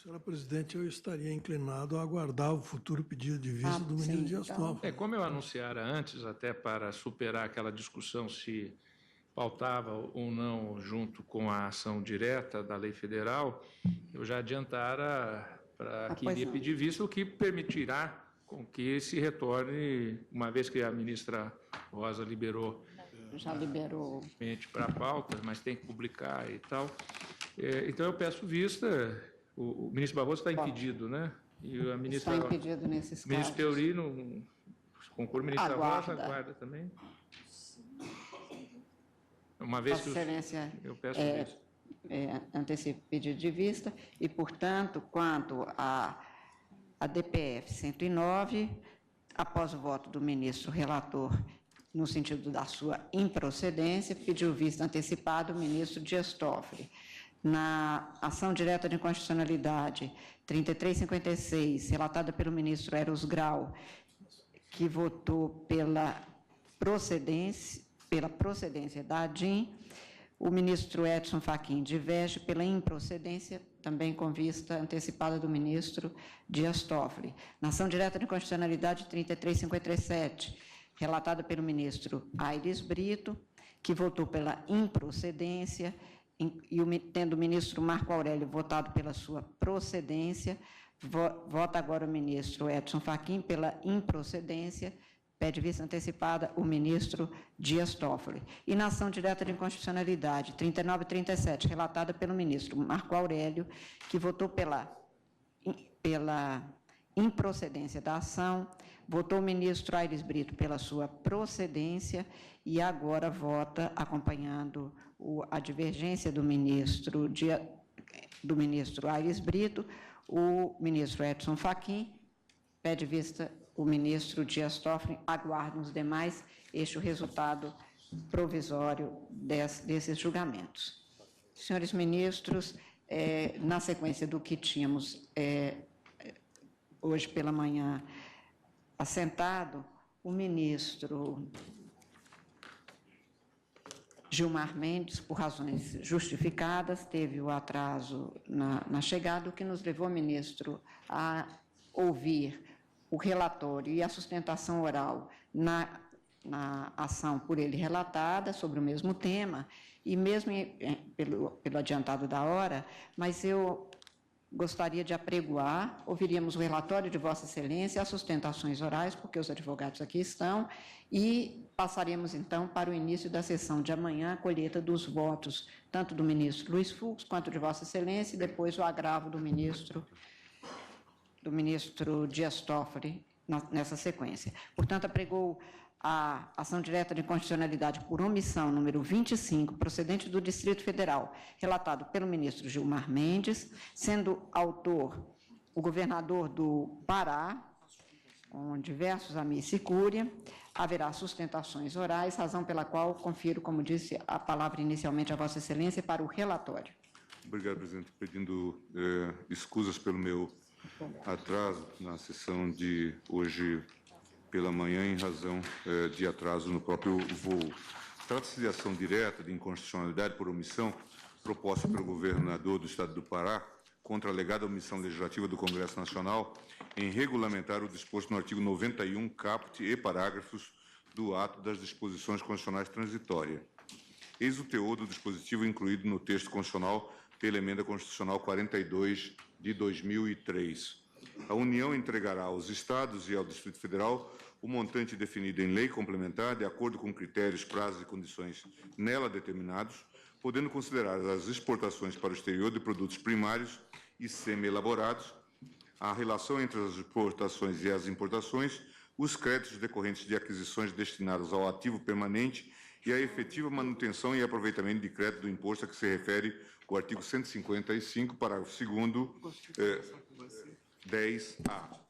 Senhora presidente, eu estaria inclinado a aguardar o futuro pedido de vista do ministro Dias Toffoli. Como eu anunciara antes, até para superar aquela discussão se pautava ou não junto com a ação direta da lei federal, eu já adiantara para que iria pedir vista, o que permitirá com que se retorne, uma vez que a ministra Rosa liberou. Já liberou. Para a pauta, mas tem que publicar e tal. Então, eu peço vista. O ministro Barroso está impedido, né? E a ministra, está impedido nesses casos. O ministro Teori, no concurso, o ministro Rosa aguarda também. Uma vez Vossa Excelência, eu peço vista. Antecipo pedido de vista e, portanto, quanto à DPF 109, após o voto do ministro relator, no sentido da sua improcedência, pediu vista antecipada o ministro Dias Toffoli. Na ação direta de inconstitucionalidade 3356, relatada pelo ministro Eros Grau, que votou pela procedência da ADIM, o ministro Edson Fachin diverge pela improcedência, também com vista antecipada do ministro Dias Toffoli. Na ação direta de inconstitucionalidade 3357, relatada pelo ministro Aires Brito, que votou pela improcedência, tendo o ministro Marco Aurélio votado pela sua procedência, vota agora o ministro Edson Fachin pela improcedência, pede vista antecipada o ministro Dias Toffoli. E na ação direta de inconstitucionalidade 3937, relatada pelo ministro Marco Aurélio, que votou pela improcedência da ação, votou o ministro Aires Brito pela sua procedência e agora vota, acompanhando a divergência do ministro Aires Brito, o ministro Edson Fachin, pede vista o ministro Dias Toffoli, aguarda os demais o resultado provisório desses julgamentos. Senhores ministros, na sequência do que tínhamos hoje pela manhã assentado, o ministro Gilmar Mendes, por razões justificadas, teve o atraso na chegada, o que nos levou, ministro, a ouvir o relatório e a sustentação oral na ação por ele relatada sobre o mesmo tema, e mesmo pelo adiantado da hora, mas eu gostaria de apregoar, ouviríamos o relatório de Vossa Excelência, as sustentações orais, porque os advogados aqui estão, e passaremos, então, para o início da sessão de amanhã, a colheita dos votos, tanto do ministro Luiz Fux, quanto de Vossa Excelência, e depois o agravo do ministro Dias Toffoli nessa sequência. Portanto, apregou a ação direta de inconstitucionalidade por omissão, número 25, procedente do Distrito Federal, relatado pelo ministro Gilmar Mendes, sendo autor o governador do Pará, com diversos amici cúria. Haverá sustentações orais, razão pela qual confiro, como disse, a palavra inicialmente a Vossa Excelência para o relatório. Obrigado, presidente. Pedindo escusas pelo meu atraso na sessão de hoje pela manhã, em razão de atraso no próprio voo. Trata-se de ação direta de inconstitucionalidade por omissão proposta pelo governador do Estado do Pará contra a alegada omissão legislativa do Congresso Nacional em regulamentar o disposto no artigo 91, caput e parágrafos do ato das disposições constitucionais transitórias. Eis o teor do dispositivo incluído no texto constitucional pela Emenda Constitucional 42 de 2003. A União entregará aos Estados e ao Distrito Federal o montante definido em lei complementar, de acordo com critérios, prazos e condições nela determinados, podendo considerar as exportações para o exterior de produtos primários e semi-elaborados, a relação entre as exportações e as importações, os créditos decorrentes de aquisições destinadas ao ativo permanente e a efetiva manutenção e aproveitamento de crédito do imposto a que se refere o artigo 155, parágrafo 2º, 10A.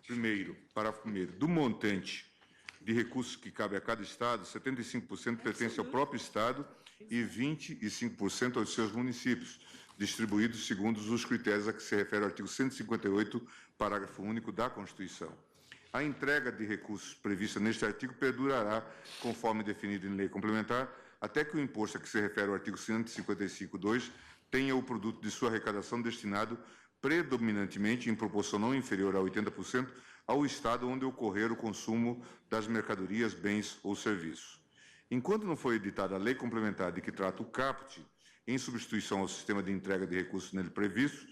Primeiro, parágrafo 1º, do montante de recursos que cabe a cada Estado, 75% pertence ao próprio Estado e 25% aos seus municípios, distribuídos segundo os critérios a que se refere o artigo 158, parágrafo único da Constituição. A entrega de recursos prevista neste artigo perdurará, conforme definido em lei complementar, até que o imposto a que se refere o artigo 155.2 tenha o produto de sua arrecadação destinado predominantemente em proporção não inferior a 80% ao Estado onde ocorrer o consumo das mercadorias, bens ou serviços. Enquanto não for editada a lei complementar de que trata o caput, em substituição ao sistema de entrega de recursos nele previsto,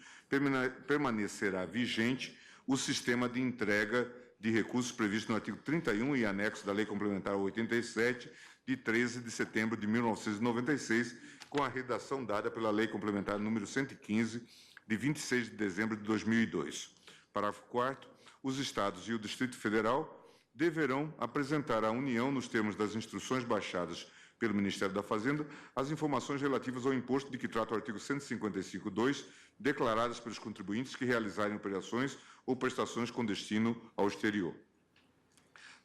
permanecerá vigente o sistema de entrega de recursos previsto no artigo 31 e anexo da Lei Complementar 87, de 13 de setembro de 1996, com a redação dada pela Lei Complementar número 115, de 26 de dezembro de 2002. Parágrafo 4º. Os Estados e o Distrito Federal deverão apresentar à União, nos termos das instruções baixadas pelo Ministério da Fazenda, as informações relativas ao imposto de que trata o artigo 155.2, declaradas pelos contribuintes que realizarem operações ou prestações com destino ao exterior.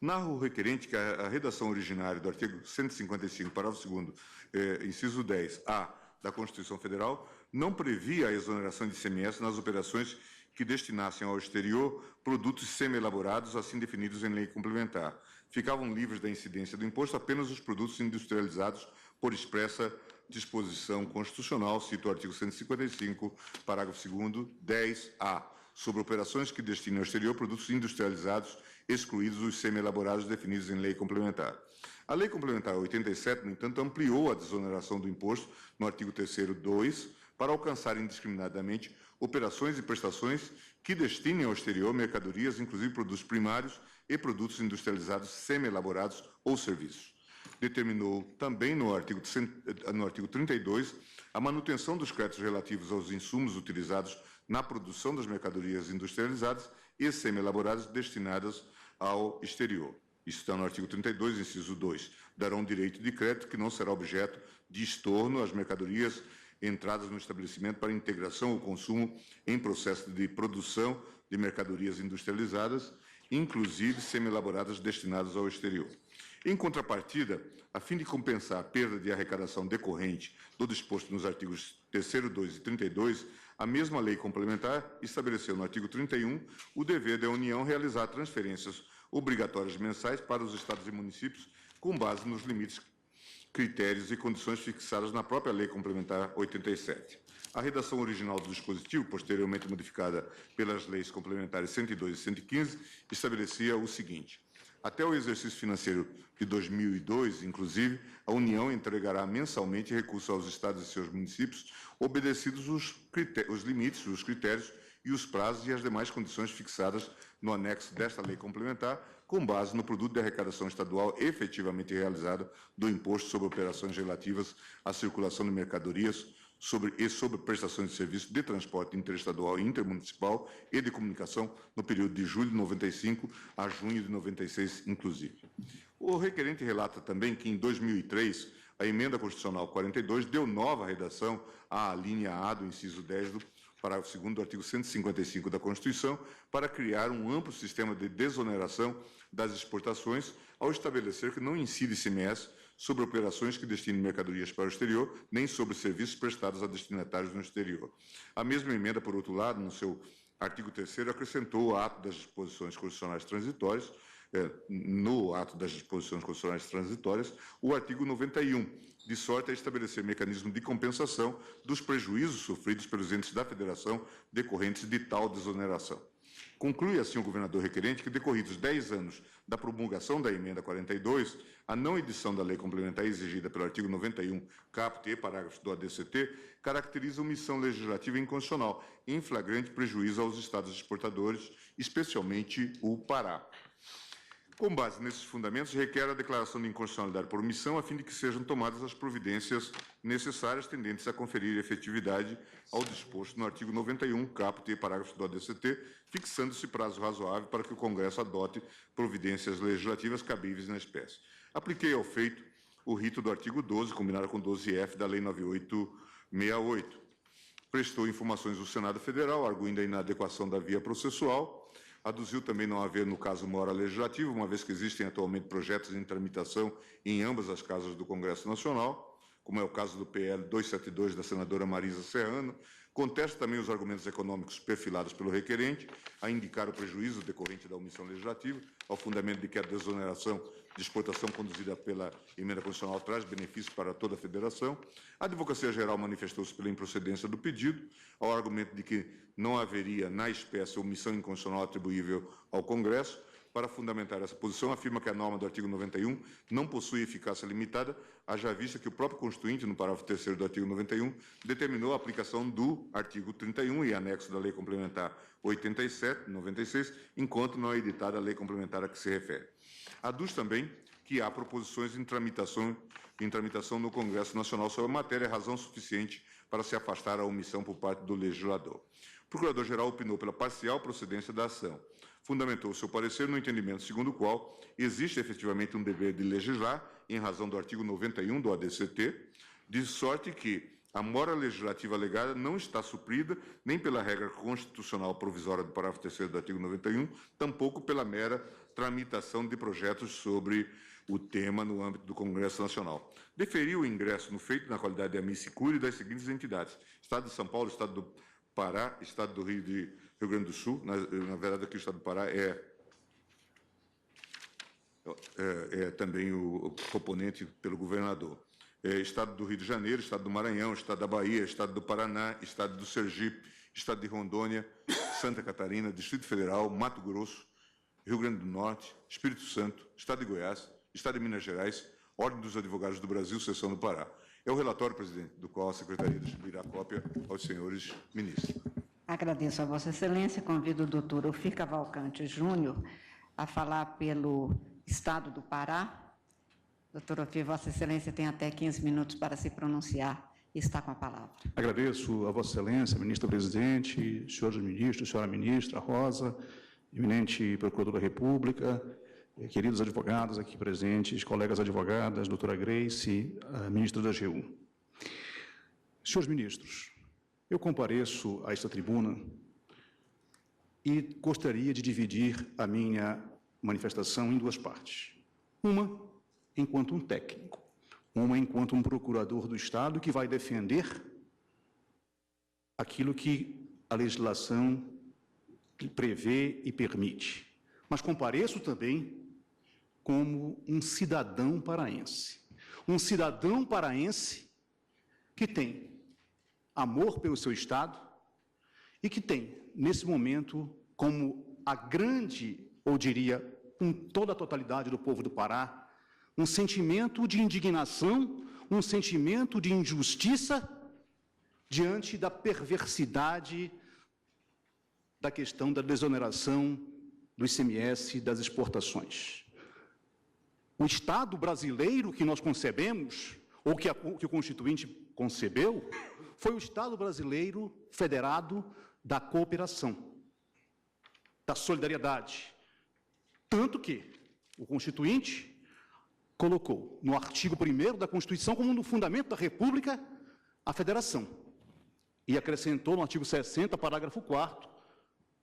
Narra o requerente que a redação originária do artigo 155, parágrafo 2º, inciso 10A da Constituição Federal, não previa a exoneração de ICMS nas operações que destinassem ao exterior produtos semi-elaborados, assim definidos em lei complementar. Ficavam livres da incidência do imposto apenas os produtos industrializados por expressa disposição constitucional, cito o artigo 155, parágrafo 2º, 10A, sobre operações que destinem ao exterior produtos industrializados, excluídos os semi-elaborados definidos em lei complementar. A Lei Complementar 87, no entanto, ampliou a desoneração do imposto no artigo 3º, 2, para alcançar indiscriminadamente operações e prestações que destinem ao exterior mercadorias, inclusive produtos primários e produtos industrializados semi-elaborados ou serviços. Determinou também no artigo 32 a manutenção dos créditos relativos aos insumos utilizados na produção das mercadorias industrializadas e semi-elaboradas destinadas ao exterior. Isso está no artigo 32, inciso 2. Darão direito de crédito que não será objeto de estorno às mercadorias entradas no estabelecimento para integração ou consumo em processo de produção de mercadorias industrializadas, inclusive semi-elaboradas destinadas ao exterior. Em contrapartida, a fim de compensar a perda de arrecadação decorrente do disposto nos artigos 3º, 2 e 32, a mesma lei complementar estabeleceu no artigo 31 o dever da União realizar transferências obrigatórias mensais para os estados e municípios com base nos limites, critérios e condições fixadas na própria Lei Complementar 87. A redação original do dispositivo, posteriormente modificada pelas leis complementares 102 e 115, estabelecia o seguinte: até o exercício financeiro de 2002, inclusive, a União entregará mensalmente recursos aos estados e seus municípios, obedecidos os limites, os critérios e os prazos e as demais condições fixadas no anexo desta lei complementar, com base no produto de arrecadação estadual efetivamente realizado do imposto sobre operações relativas à circulação de mercadorias sobre prestações de serviço de transporte interestadual e intermunicipal e de comunicação no período de julho de 95 a junho de 96, inclusive. O requerente relata também que, em 2003, a Emenda Constitucional 42 deu nova redação à linha A do inciso 10 do parágrafo 2º do artigo 155 da Constituição, para criar um amplo sistema de desoneração das exportações, ao estabelecer que não incide ICMS sobre operações que destinem mercadorias para o exterior, nem sobre serviços prestados a destinatários no exterior. A mesma emenda, por outro lado, no seu artigo 3º, acrescentou o ato das disposições constitucionais transitórias, no ato das disposições constitucionais transitórias, o artigo 91, de sorte a estabelecer mecanismo de compensação dos prejuízos sofridos pelos entes da Federação decorrentes de tal desoneração. Conclui assim o governador requerente que, decorridos 10 anos da promulgação da Emenda 42, a não edição da lei complementar exigida pelo artigo 91, caput e parágrafos do ADCT, caracteriza omissão legislativa inconstitucional, em flagrante prejuízo aos estados exportadores, especialmente o Pará. Com base nesses fundamentos, requer a declaração de inconstitucionalidade por omissão, a fim de que sejam tomadas as providências necessárias tendentes a conferir efetividade ao disposto no artigo 91, caput e parágrafos do ADCT, fixando-se prazo razoável para que o Congresso adote providências legislativas cabíveis na espécie. Apliquei ao feito o rito do artigo 12, combinado com 12F da Lei 9868. Prestou informações do Senado Federal, arguindo a inadequação da via processual. Aduziu também não haver, no caso, mora legislativa, uma vez que existem atualmente projetos em tramitação em ambas as casas do Congresso Nacional, como é o caso do PL 272 da senadora Marisa Serrano. Contesta também os argumentos econômicos perfilados pelo requerente, a indicar o prejuízo decorrente da omissão legislativa, ao fundamento de que a desoneração de exportação conduzida pela emenda constitucional traz benefícios para toda a Federação. A Advocacia Geral manifestou-se pela improcedência do pedido, ao argumento de que não haveria, na espécie, omissão inconstitucional atribuível ao Congresso. Para fundamentar essa posição, afirma que a norma do artigo 91 não possui eficácia limitada, haja vista que o próprio Constituinte, no parágrafo 3º do artigo 91, determinou a aplicação do artigo 31 e anexo da Lei Complementar 87, 96, enquanto não é editada a lei complementar a que se refere. Aduz também que há proposições em tramitação no Congresso Nacional sobre a matéria, razão suficiente para se afastar a omissão por parte do legislador. O Procurador-Geral opinou pela parcial procedência da ação. Fundamentou seu parecer no entendimento segundo o qual existe efetivamente um dever de legislar, em razão do artigo 91 do ADCT, de sorte que a mora legislativa alegada não está suprida nem pela regra constitucional provisória do parágrafo 3º do artigo 91, tampouco pela mera tramitação de projetos sobre o tema no âmbito do Congresso Nacional. Deferiu o ingresso no feito na qualidade de amici curiae das seguintes entidades: Estado de São Paulo, Estado do Pará, Estado do Rio Grande do Sul. Na verdade, aqui o Estado do Pará é também o proponente pelo governador. Estado do Rio de Janeiro, Estado do Maranhão, Estado da Bahia, Estado do Paraná, Estado do Sergipe, Estado de Rondônia, Santa Catarina, Distrito Federal, Mato Grosso, Rio Grande do Norte, Espírito Santo, Estado de Goiás, Estado de Minas Gerais, Ordem dos Advogados do Brasil, Seção do Pará. É o relatório, presidente, do qual a Secretaria distribuirá cópia aos senhores ministros. Agradeço a Vossa Excelência. Convido o doutor Ofir Cavalcante Júnior a falar pelo Estado do Pará. Doutor Ofir, Vossa Excelência tem até 15 minutos para se pronunciar. Está com a palavra. Agradeço a Vossa Excelência, ministra-presidente, senhores ministros, senhora ministra Rosa, eminente procuradora da República, queridos advogados aqui presentes, colegas advogadas, doutora Grace, ministra da AGU. Senhores ministros, eu compareço a esta tribuna e gostaria de dividir a minha manifestação em duas partes. Uma, enquanto um técnico, uma enquanto um procurador do Estado que vai defender aquilo que a legislação prevê e permite. Mas compareço também como um cidadão paraense. Um cidadão paraense que tem amor pelo seu Estado e que tem, nesse momento, como a grande, ou diria, com toda a totalidade do povo do Pará, um sentimento de indignação, um sentimento de injustiça diante da perversidade da questão da desoneração do ICMS das exportações. O Estado brasileiro que nós concebemos, ou que o Constituinte concebeu, foi o Estado brasileiro federado da cooperação, da solidariedade. Tanto que o Constituinte colocou no artigo 1º da Constituição como no fundamento da República a federação. E acrescentou no artigo 60, parágrafo 4º,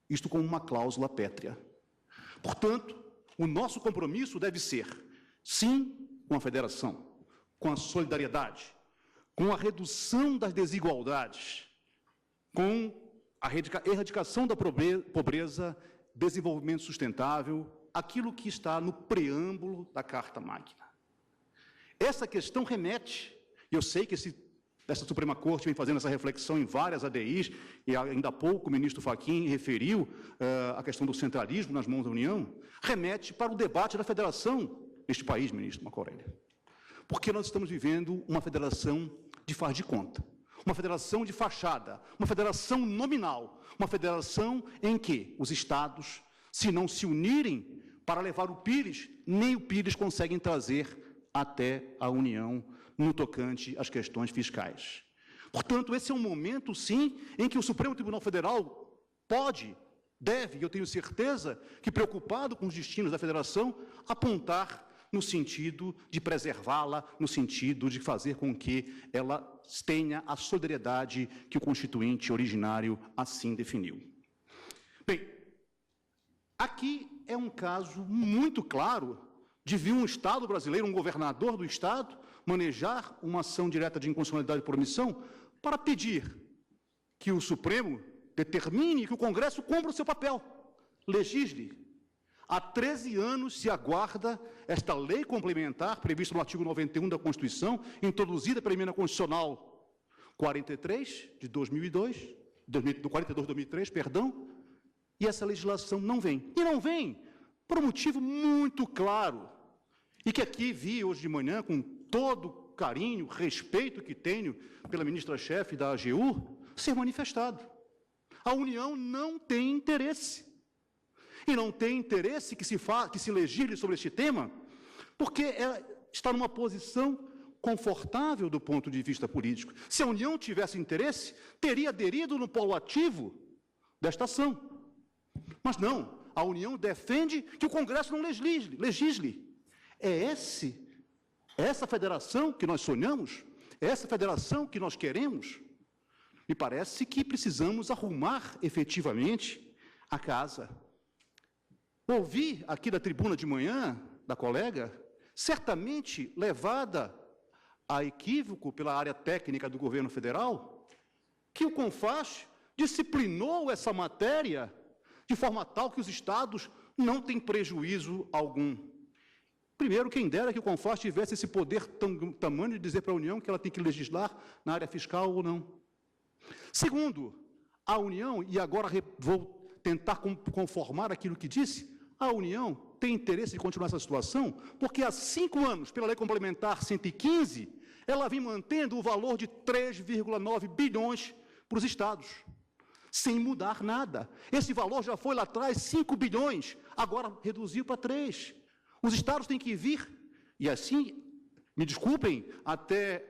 isto como uma cláusula pétrea. Portanto, o nosso compromisso deve ser, sim, com a federação, com a solidariedade, com a redução das desigualdades, com a erradicação da pobreza, desenvolvimento sustentável, aquilo que está no preâmbulo da Carta Magna. Essa questão remete, e eu sei que essa Suprema Corte vem fazendo essa reflexão em várias ADIs, e ainda há pouco o ministro Fachin referiu a questão do centralismo nas mãos da União, remete para o debate da federação neste país, ministro Marco Aurélio. Porque nós estamos vivendo uma federação de faz de conta, uma federação de fachada, uma federação nominal, uma federação em que os estados, se não se unirem para levar o Pires, nem o Pires conseguem trazer até a União no tocante às questões fiscais. Portanto, esse é um momento, sim, em que o Supremo Tribunal Federal pode, deve, e eu tenho certeza que, preocupado com os destinos da federação, apontar no sentido de preservá-la, no sentido de fazer com que ela tenha a solidariedade que o Constituinte originário assim definiu. Bem, aqui é um caso muito claro de vir um Estado brasileiro, um governador do Estado, manejar uma ação direta de inconstitucionalidade por omissão para pedir que o Supremo determine que o Congresso cumpra o seu papel, legisle. Há 13 anos se aguarda esta lei complementar, prevista no artigo 91 da Constituição, introduzida pela emenda constitucional 43 de 2002, 42 de 2003, perdão, e essa legislação não vem. E não vem por um motivo muito claro, e que aqui vi hoje de manhã, com todo o carinho, respeito que tenho pela ministra-chefe da AGU, ser manifestado. A União não tem interesse. E não tem interesse que se legisle sobre este tema, porque está numa posição confortável do ponto de vista político. Se a União tivesse interesse, teria aderido no polo ativo desta ação. Mas não, a União defende que o Congresso não legisle. É essa federação que nós sonhamos? É essa federação que nós queremos? Me parece que precisamos arrumar efetivamente a casa. Ouvi aqui da tribuna de manhã, da colega, certamente levada a equívoco pela área técnica do governo federal, que o CONFAS disciplinou essa matéria de forma tal que os estados não têm prejuízo algum. Primeiro, quem dera que o CONFAS tivesse esse poder tamanho de dizer para a União que ela tem que legislar na área fiscal ou não. Segundo, a União, e agora vou tentar conformar aquilo que disse, a União tem interesse de continuar essa situação, porque há 5 anos, pela Lei Complementar 115, ela vem mantendo o valor de 3,9 bilhões para os estados, sem mudar nada. Esse valor já foi lá atrás 5 bilhões, agora reduziu para 3. Os estados têm que vir, e assim, me desculpem até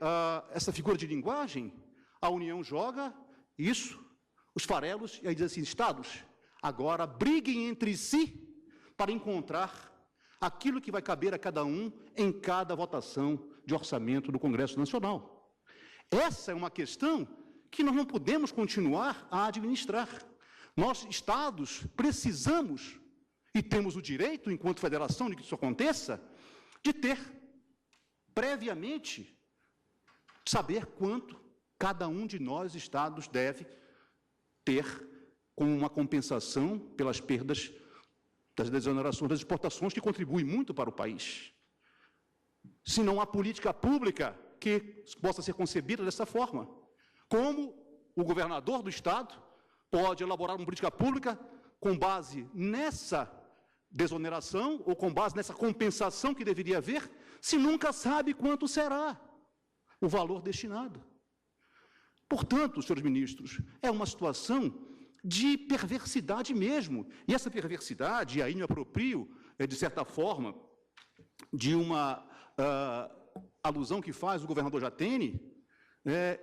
essa figura de linguagem, a União joga isso, os farelos, e aí diz assim, estados, agora briguem entre si para encontrar aquilo que vai caber a cada um em cada votação de orçamento do Congresso Nacional. Essa é uma questão que nós não podemos continuar a administrar. Nós, estados, precisamos, e temos o direito, enquanto federação, de que isso aconteça, de ter, previamente, saber quanto cada um de nós, estados, deve ter como uma compensação pelas perdas das desonerações das exportações, que contribuem muito para o país. Se não há política pública que possa ser concebida dessa forma, como o governador do Estado pode elaborar uma política pública com base nessa desoneração ou com base nessa compensação que deveria haver, se nunca sabe quanto será o valor destinado. Portanto, senhores ministros, é uma situação de perversidade mesmo. E essa perversidade, e aí me aproprio, de certa forma, de uma alusão que faz o governador Jatene,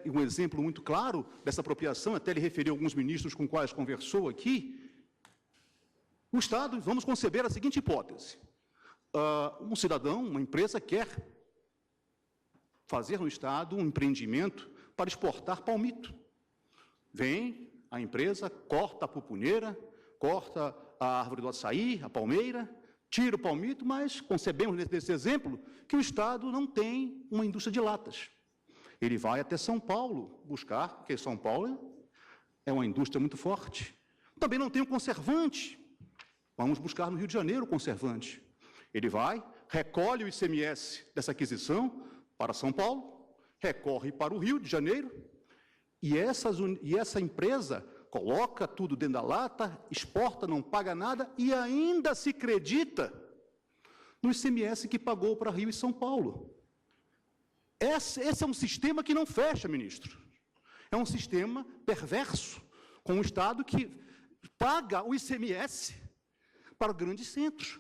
um exemplo muito claro dessa apropriação, até ele referiu alguns ministros com quais conversou aqui. O Estado, vamos conceber a seguinte hipótese. Um cidadão, uma empresa quer fazer no Estado um empreendimento para exportar palmito. Vem a empresa, corta a pupunheira, corta a árvore do açaí, a palmeira, tira o palmito, mas concebemos nesse exemplo que o Estado não tem uma indústria de latas. Ele vai até São Paulo buscar, porque São Paulo é uma indústria muito forte. Também não tem um conservante. Vamos buscar no Rio de Janeiro o conservante. Ele vai, recolhe o ICMS dessa aquisição para São Paulo, recorre para o Rio de Janeiro, e essa empresa coloca tudo dentro da lata, exporta, não paga nada e ainda se acredita no ICMS que pagou para Rio e São Paulo. Esse é um sistema que não fecha, ministro. É um sistema perverso, com um Estado que paga o ICMS para grandes centros.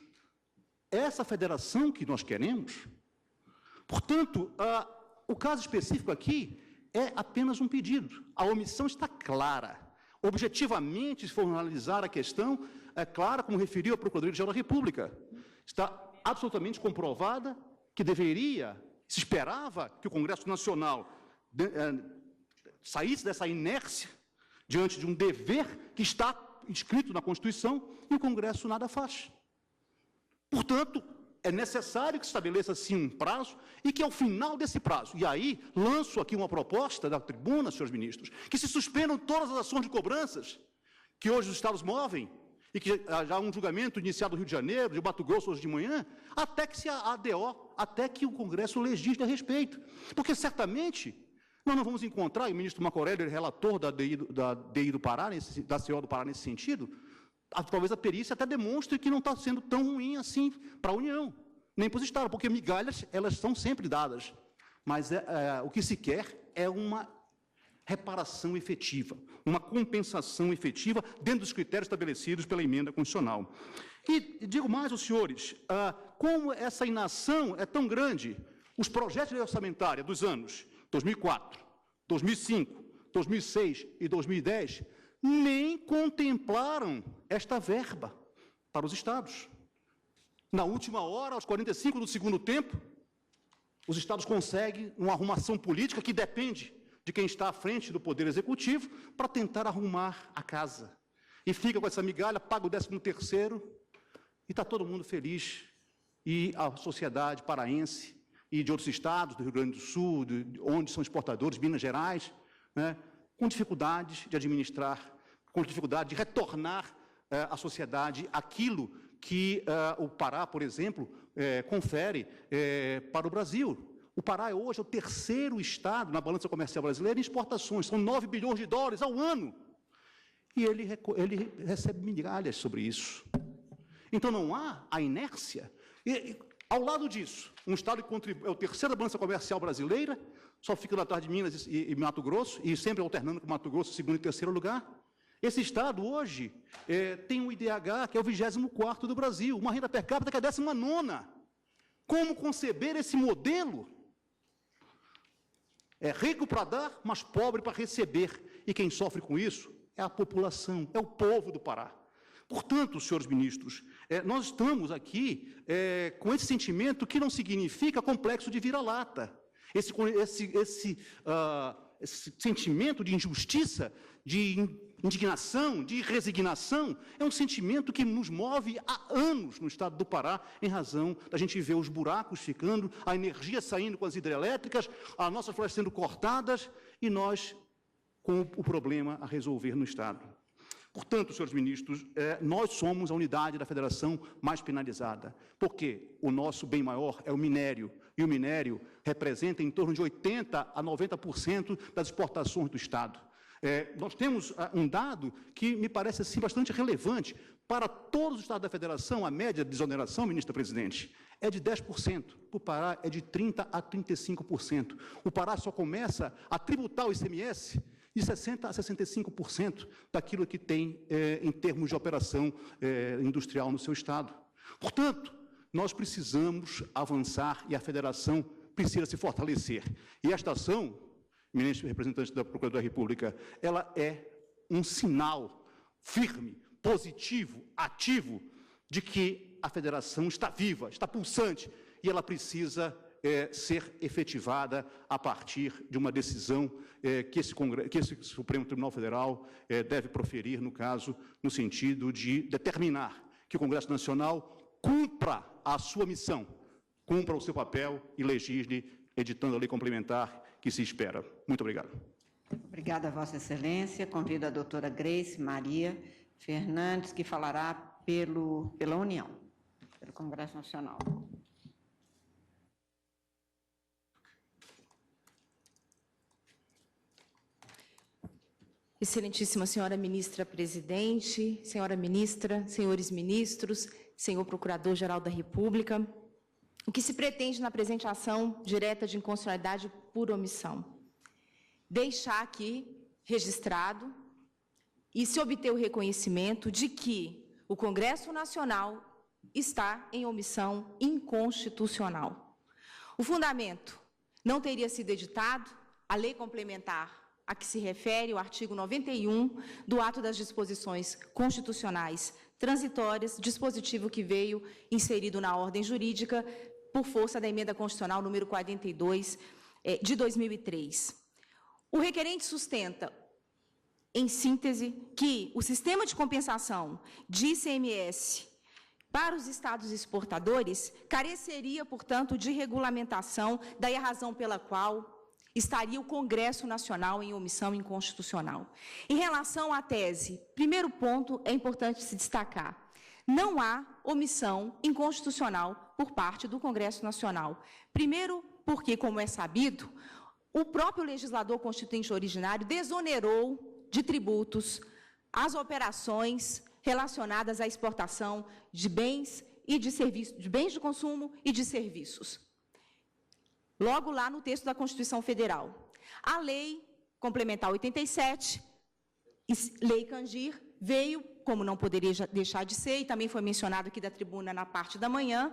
Essa federação que nós queremos. Portanto, o caso específico aqui é apenas um pedido. A omissão está clara. Objetivamente, se for analisar a questão, é clara, como referiu a Procuradoria-Geral da República. Está absolutamente comprovada que se esperava que o Congresso Nacional saísse dessa inércia diante de um dever que está inscrito na Constituição, e o Congresso nada faz. Portanto, é necessário que se estabeleça, sim, um prazo e que, ao final desse prazo, e aí lanço aqui uma proposta da tribuna, senhores ministros, que se suspendam todas as ações de cobranças que hoje os estados movem, e que já há um julgamento iniciado no Rio de Janeiro, de Mato Grosso hoje de manhã, até que se a ADO, até que o Congresso legisle a respeito. Porque, certamente, nós não vamos encontrar, e o ministro Macorelli, relator da DI do Pará, da CO do Pará nesse sentido, talvez a perícia até demonstre que não está sendo tão ruim assim para a União, nem para os estados, porque migalhas, elas são sempre dadas. Mas o que se quer é uma reparação efetiva, uma compensação efetiva dentro dos critérios estabelecidos pela emenda constitucional. E digo mais aos senhores, como essa inação é tão grande, os projetos de lei orçamentária dos anos 2004, 2005, 2006 e 2010 nem contemplaram esta verba para os estados. Na última hora, aos 45 do segundo tempo, os estados conseguem uma arrumação política que depende de quem está à frente do Poder Executivo para tentar arrumar a casa. E fica com essa migalha, paga o 13º e está todo mundo feliz. E a sociedade paraense e de outros estados, do Rio Grande do Sul, onde são exportadores, Minas Gerais, né, com dificuldades de administrar, com dificuldade de retornar à sociedade aquilo que o Pará, por exemplo, confere para o Brasil. O Pará hoje é o terceiro estado na balança comercial brasileira em exportações, são 9 bilhões de dólares ao ano. E ele recebe migalhas sobre isso. Então, não há a inércia. E, ao lado disso, um estado que contribui, é o terceiro da balança comercial brasileira, só fica atrás de Minas e Mato Grosso, e sempre alternando com Mato Grosso, segundo e terceiro lugar. Esse estado, hoje, tem um IDH que é o 24º do Brasil, uma renda per capita que é a 19ª. Como conceber esse modelo? É rico para dar, mas pobre para receber. E quem sofre com isso é a população, é o povo do Pará. Portanto, senhores ministros, nós estamos aqui com esse sentimento que não significa complexo de vira-lata. Esse sentimento de injustiça, de indignação, de resignação, é um sentimento que nos move há anos no estado do Pará, em razão da gente ver os buracos ficando, a energia saindo com as hidrelétricas, as nossas florestas sendo cortadas, e nós com o problema a resolver no estado. Portanto, senhores ministros, nós somos a unidade da federação mais penalizada, porque o nosso bem maior é o minério, e o minério representa em torno de 80% a 90% das exportações do estado. Nós temos um dado que me parece assim, bastante relevante. Para todos os estados da federação, a média de desoneração, ministra-presidente, é de 10%. O Pará é de 30% a 35%. O Pará só começa a tributar o ICMS de 60% a 65% daquilo que tem em termos de operação industrial no seu estado. Portanto, nós precisamos avançar e a federação precisa se fortalecer. E esta ação, ministro representante da Procuradoria da República, ela é um sinal firme, positivo, ativo, de que a federação está viva, está pulsante, e ela precisa ser efetivada a partir de uma decisão que esse Supremo Tribunal Federal deve proferir, no caso, no sentido de determinar que o Congresso Nacional cumpra a sua missão, cumpra o seu papel e legisle, editando a lei complementar que se espera. Muito obrigado. Obrigada, Vossa Excelência. Convido a doutora Grace Maria Fernandes, que falará pela União, pelo Congresso Nacional. Excelentíssima senhora ministra-presidente, senhora ministra, senhores ministros, senhor procurador-geral da República, o que se pretende na presente ação direta de inconstitucionalidade por omissão? Deixar aqui registrado e se obter o reconhecimento de que o Congresso Nacional está em omissão inconstitucional. O fundamento não teria sido editado, a lei complementar a que se refere o artigo 91 do Ato das Disposições Constitucionais Transitórias, dispositivo que veio inserido na ordem jurídica por força da Emenda Constitucional número 42 de 2003. O requerente sustenta, em síntese, que o sistema de compensação de ICMS para os estados exportadores careceria, portanto, de regulamentação, daí a razão pela qual estaria o Congresso Nacional em omissão inconstitucional. Em relação à tese, primeiro ponto é importante se destacar: não há omissão inconstitucional por parte do Congresso Nacional. Primeiro, porque, como é sabido, o próprio legislador constituinte originário desonerou de tributos as operações relacionadas à exportação de bens e de serviços, de bens de consumo e de serviços. Logo lá no texto da Constituição Federal. A Lei Complementar 87, Lei Candir, veio, como não poderia deixar de ser, e também foi mencionado aqui da tribuna na parte da manhã,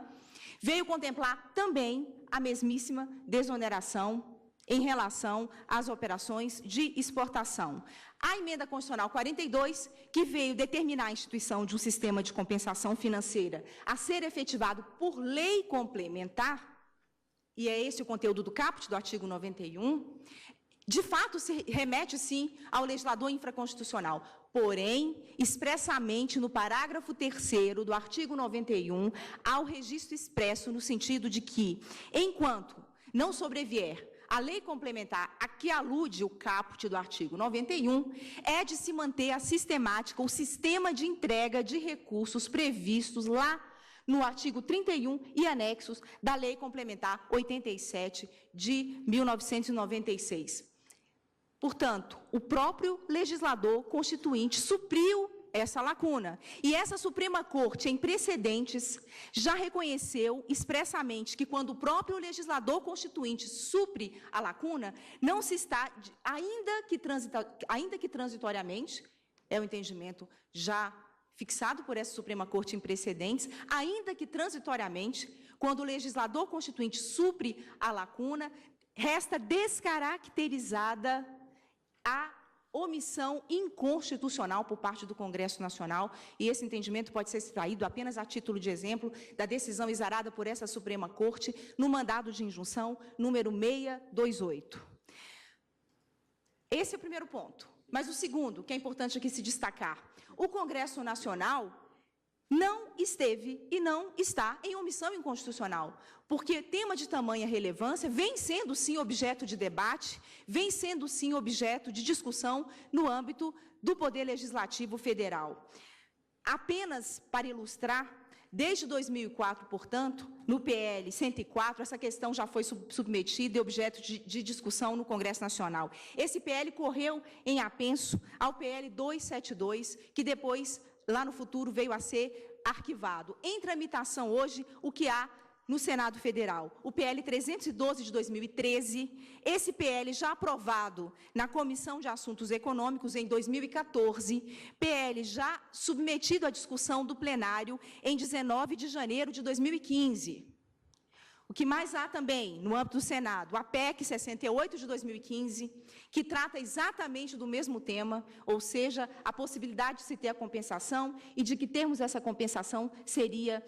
veio contemplar também a mesmíssima desoneração em relação às operações de exportação. A Emenda Constitucional 42, que veio determinar a instituição de um sistema de compensação financeira a ser efetivado por lei complementar, e é esse o conteúdo do caput do artigo 91, de fato se remete, sim, ao legislador infraconstitucional. Porém, expressamente no parágrafo 3º do artigo 91, há o registro expresso no sentido de que, enquanto não sobrevier a lei complementar a que alude o caput do artigo 91, é de se manter a sistemática, o sistema de entrega de recursos previstos lá no artigo 31 e anexos da Lei Complementar 87 de 1996. Portanto, o próprio legislador constituinte supriu essa lacuna. E essa Suprema Corte, em precedentes, já reconheceu expressamente que quando o próprio legislador constituinte supre a lacuna, não se está, ainda que transitoriamente, é o entendimento já fixado por essa Suprema Corte em precedentes, ainda que transitoriamente, quando o legislador constituinte supre a lacuna, resta descaracterizada a omissão inconstitucional por parte do Congresso Nacional, e esse entendimento pode ser extraído apenas a título de exemplo da decisão exarada por essa Suprema Corte no mandado de injunção número 628. Esse é o primeiro ponto. Mas o segundo, que é importante aqui se destacar, o Congresso Nacional não esteve e não está em omissão inconstitucional, porque tema de tamanha relevância vem sendo, sim, objeto de debate, vem sendo, sim, objeto de discussão no âmbito do Poder Legislativo Federal. Apenas para ilustrar, desde 2004, portanto, no PL 104, essa questão já foi submetida e objeto de discussão no Congresso Nacional. Esse PL correu em apenso ao PL 272, que depois, lá no futuro, veio a ser arquivado. Em tramitação hoje, o que há no Senado Federal, o PL 312 de 2013, esse PL já aprovado na Comissão de Assuntos Econômicos em 2014, PL já submetido à discussão do plenário em 19 de janeiro de 2015. O que mais há também, no âmbito do Senado, a PEC 68 de 2015, que trata exatamente do mesmo tema, ou seja, a possibilidade de se ter a compensação e de que termos essa compensação seria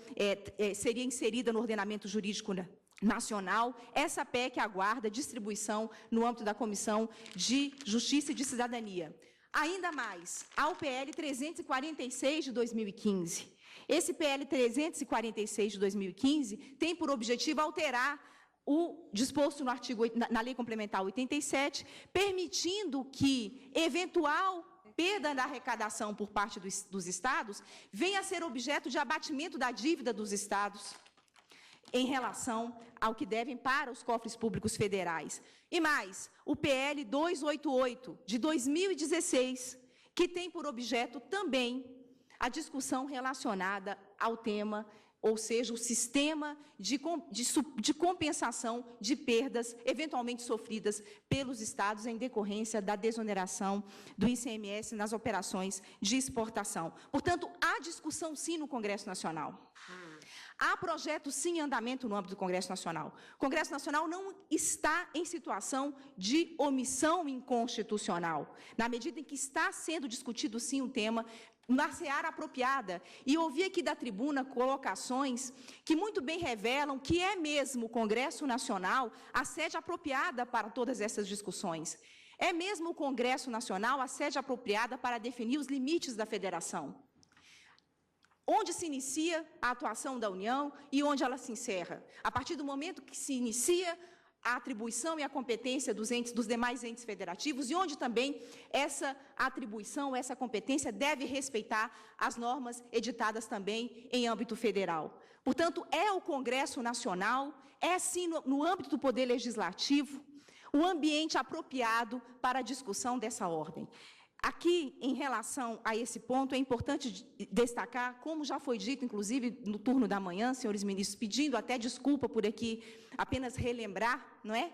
inserida no ordenamento jurídico nacional. Essa PEC aguarda distribuição no âmbito da Comissão de Justiça e de Cidadania. Ainda mais, ao PL 346 de 2015, esse PL 346 de 2015 tem por objetivo alterar o disposto no artigo, na Lei Complementar 87, permitindo que eventual perda da arrecadação por parte dos estados venha a ser objeto de abatimento da dívida dos estados em relação ao que devem para os cofres públicos federais. E mais, o PL 288 de 2016, que tem por objeto também a discussão relacionada ao tema, ou seja, o sistema de compensação de perdas eventualmente sofridas pelos estados em decorrência da desoneração do ICMS nas operações de exportação. Portanto, há discussão, sim, no Congresso Nacional. Há projeto, sim, em andamento no âmbito do Congresso Nacional. O Congresso Nacional não está em situação de omissão inconstitucional, na medida em que está sendo discutido, sim, o tema na seara apropriada. E ouvi aqui da tribuna colocações que muito bem revelam que é mesmo o Congresso Nacional a sede apropriada para todas essas discussões. É mesmo o Congresso Nacional a sede apropriada para definir os limites da federação. Onde se inicia a atuação da União e onde ela se encerra. A partir do momento que se inicia a atribuição e a competência dos demais entes federativos e onde também essa atribuição, essa competência deve respeitar as normas editadas também em âmbito federal. Portanto, é o Congresso Nacional, é sim no âmbito do Poder Legislativo, o ambiente apropriado para a discussão dessa ordem. Aqui, em relação a esse ponto, é importante destacar, como já foi dito, inclusive, no turno da manhã, senhores ministros, pedindo até desculpa por aqui apenas relembrar, não é?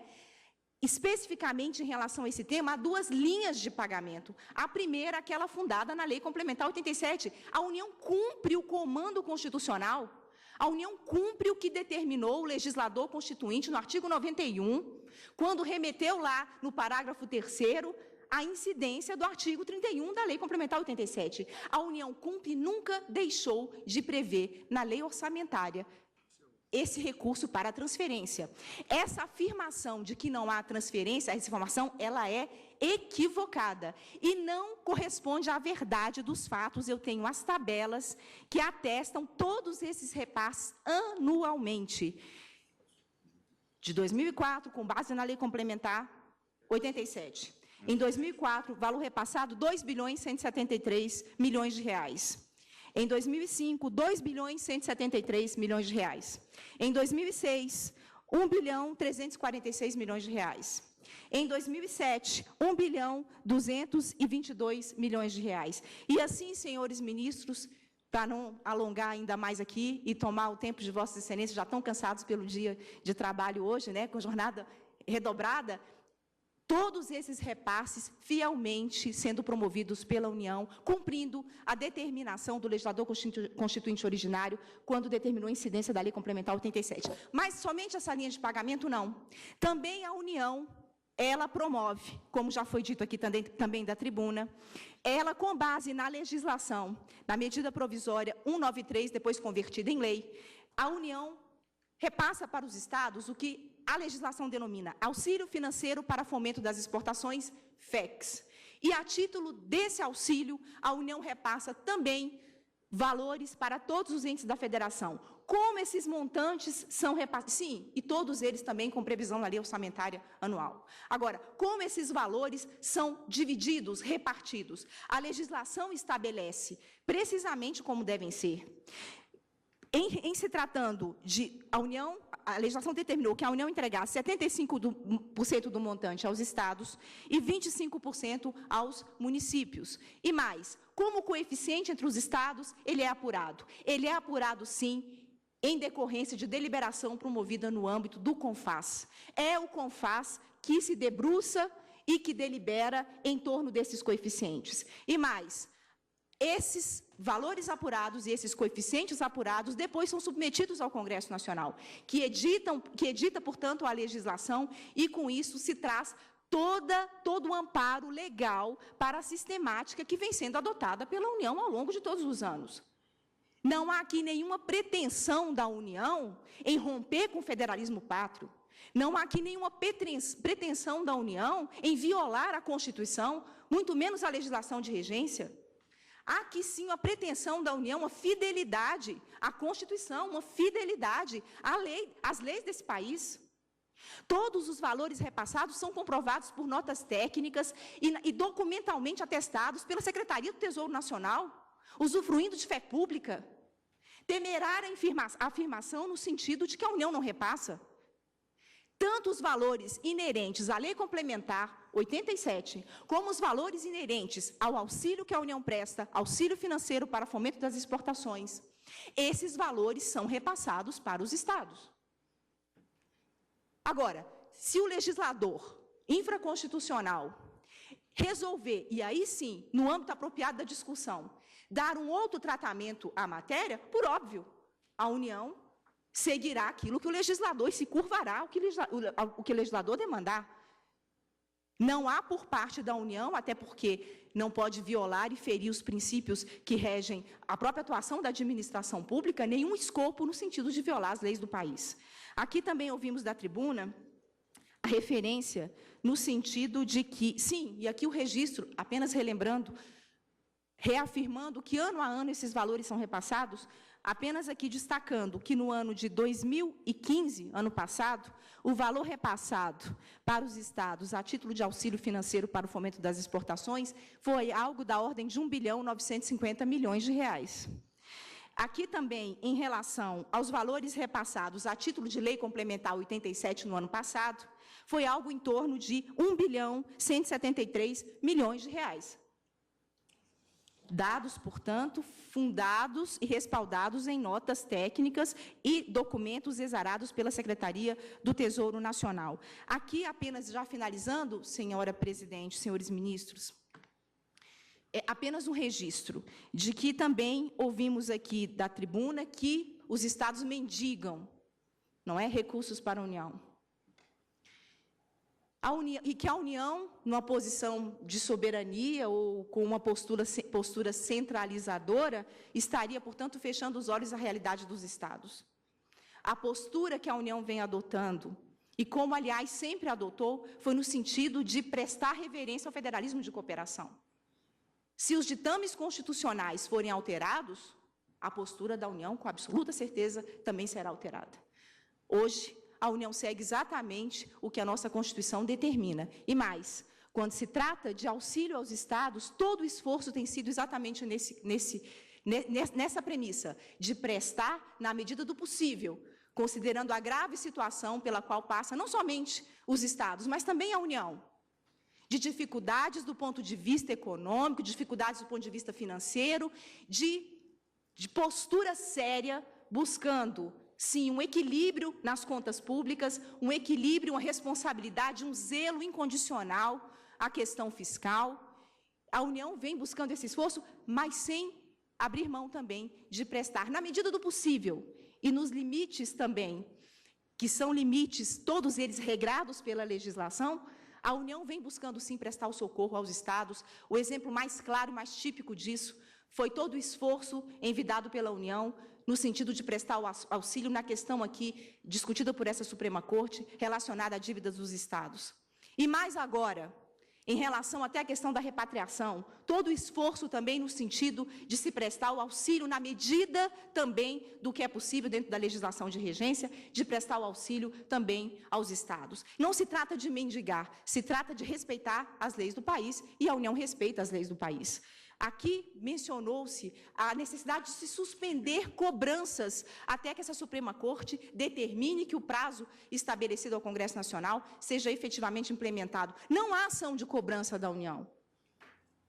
Especificamente em relação a esse tema, há duas linhas de pagamento. A primeira, aquela fundada na Lei Complementar 87. A União cumpre o comando constitucional, a União cumpre o que determinou o legislador constituinte no artigo 91, quando remeteu lá no parágrafo 3º, a incidência do artigo 31 da Lei Complementar 87. A União cumpre e nunca deixou de prever na lei orçamentária esse recurso para a transferência. Essa afirmação de que não há transferência, essa informação, ela é equivocada e não corresponde à verdade dos fatos. Eu tenho as tabelas que atestam todos esses repasses anualmente. De 2004, com base na Lei Complementar 87. Em 2004, valor repassado, 2 bilhões 173 milhões de reais. Em 2005, 2 bilhões 173 milhões de reais. Em 2006, 1 bilhão 346 milhões de reais. Em 2007, 1 bilhão 222 milhões de reais. E assim, senhores ministros, para não alongar ainda mais aqui e tomar o tempo de Vossas Excelências, já estão cansados pelo dia de trabalho hoje, né, com jornada redobrada, todos esses repasses fielmente sendo promovidos pela União, cumprindo a determinação do legislador constituinte originário, quando determinou a incidência da Lei Complementar 87. Mas somente essa linha de pagamento, não. Também a União, ela promove, como já foi dito aqui também da tribuna, ela, com base na legislação, na medida provisória 193, depois convertida em lei, a União repassa para os estados o que a legislação denomina Auxílio Financeiro para Fomento das Exportações, FEX. E, a título desse auxílio, a União repassa também valores para todos os entes da federação. Como esses montantes são repassados? Sim, e todos eles também com previsão na lei orçamentária anual. Agora, como esses valores são divididos, repartidos? A legislação estabelece precisamente como devem ser. Em se tratando de a União, a legislação determinou que a União entregasse 75% do montante aos estados e 25% aos municípios. E mais, como o coeficiente entre os estados, ele é apurado? Ele é apurado, sim, em decorrência de deliberação promovida no âmbito do CONFAS. É o CONFAS que se debruça e que delibera em torno desses coeficientes. E mais, esses valores apurados e esses coeficientes apurados depois são submetidos ao Congresso Nacional, que edita, portanto, a legislação, e com isso se traz todo o amparo legal para a sistemática que vem sendo adotada pela União ao longo de todos os anos. Não há aqui nenhuma pretensão da União em romper com o federalismo pátrio. Não há aqui nenhuma pretensão da União em violar a Constituição, muito menos a legislação de regência. Há aqui sim a pretensão da União, uma fidelidade à Constituição, uma fidelidade às leis desse país. Todos os valores repassados são comprovados por notas técnicas e documentalmente atestados pela Secretaria do Tesouro Nacional, usufruindo de fé pública. Temerária a afirmação no sentido de que a União não repassa. Tanto os valores inerentes à Lei Complementar 87, como os valores inerentes ao auxílio que a União presta, auxílio financeiro para fomento das exportações, esses valores são repassados para os estados. Agora, se o legislador infraconstitucional resolver, e aí sim, no âmbito apropriado da discussão, dar um outro tratamento à matéria, por óbvio, a União seguirá aquilo que o legislador, e se curvará ao que o legislador demandar. Não há por parte da União, até porque não pode violar e ferir os princípios que regem a própria atuação da administração pública, nenhum escopo no sentido de violar as leis do país. Aqui também ouvimos da tribuna a referência no sentido de que, sim, e aqui o registro, apenas relembrando, reafirmando que ano a ano esses valores são repassados, apenas aqui destacando que no ano de 2015, ano passado, o valor repassado para os estados a título de auxílio financeiro para o fomento das exportações foi algo da ordem de 1 bilhão 950 milhões de reais. Aqui também, em relação aos valores repassados a título de Lei Complementar 87 no ano passado, foi algo em torno de 1 bilhão 173 milhões de reais. Dados, portanto, fundados e respaldados em notas técnicas e documentos exarados pela Secretaria do Tesouro Nacional. Aqui, apenas já finalizando, senhora presidente, senhores ministros, é apenas um registro de que também ouvimos aqui da tribuna que os estados mendigam, não é, recursos para a União. E que a União, numa posição de soberania ou com uma postura centralizadora, estaria, portanto, fechando os olhos à realidade dos estados. A postura que a União vem adotando, e como, aliás, sempre adotou, foi no sentido de prestar reverência ao federalismo de cooperação. Se os ditames constitucionais forem alterados, a postura da União, com absoluta certeza, também será alterada. Hoje, a União segue exatamente o que a nossa Constituição determina. E mais, quando se trata de auxílio aos estados, todo o esforço tem sido exatamente nessa premissa de prestar na medida do possível, considerando a grave situação pela qual passa não somente os estados, mas também a União, de dificuldades do ponto de vista econômico, dificuldades do ponto de vista financeiro, de postura séria, buscando, sim, um equilíbrio nas contas públicas, um equilíbrio, uma responsabilidade, um zelo incondicional à questão fiscal. A União vem buscando esse esforço, mas sem abrir mão também de prestar, na medida do possível, e nos limites também, que são limites, todos eles regrados pela legislação, a União vem buscando, sim, prestar o socorro aos estados. O exemplo mais claro, mais típico disso, foi todo o esforço envidado pela União, no sentido de prestar o auxílio na questão aqui, discutida por essa Suprema Corte, relacionada a dívidas dos estados. E mais agora, em relação até à questão da repatriação, todo o esforço também no sentido de se prestar o auxílio na medida também do que é possível dentro da legislação de regência, de prestar o auxílio também aos estados. Não se trata de mendigar, se trata de respeitar as leis do país, e a União respeita as leis do país. Aqui mencionou-se a necessidade de se suspender cobranças até que essa Suprema Corte determine que o prazo estabelecido ao Congresso Nacional seja efetivamente implementado. Não há ação de cobrança da União.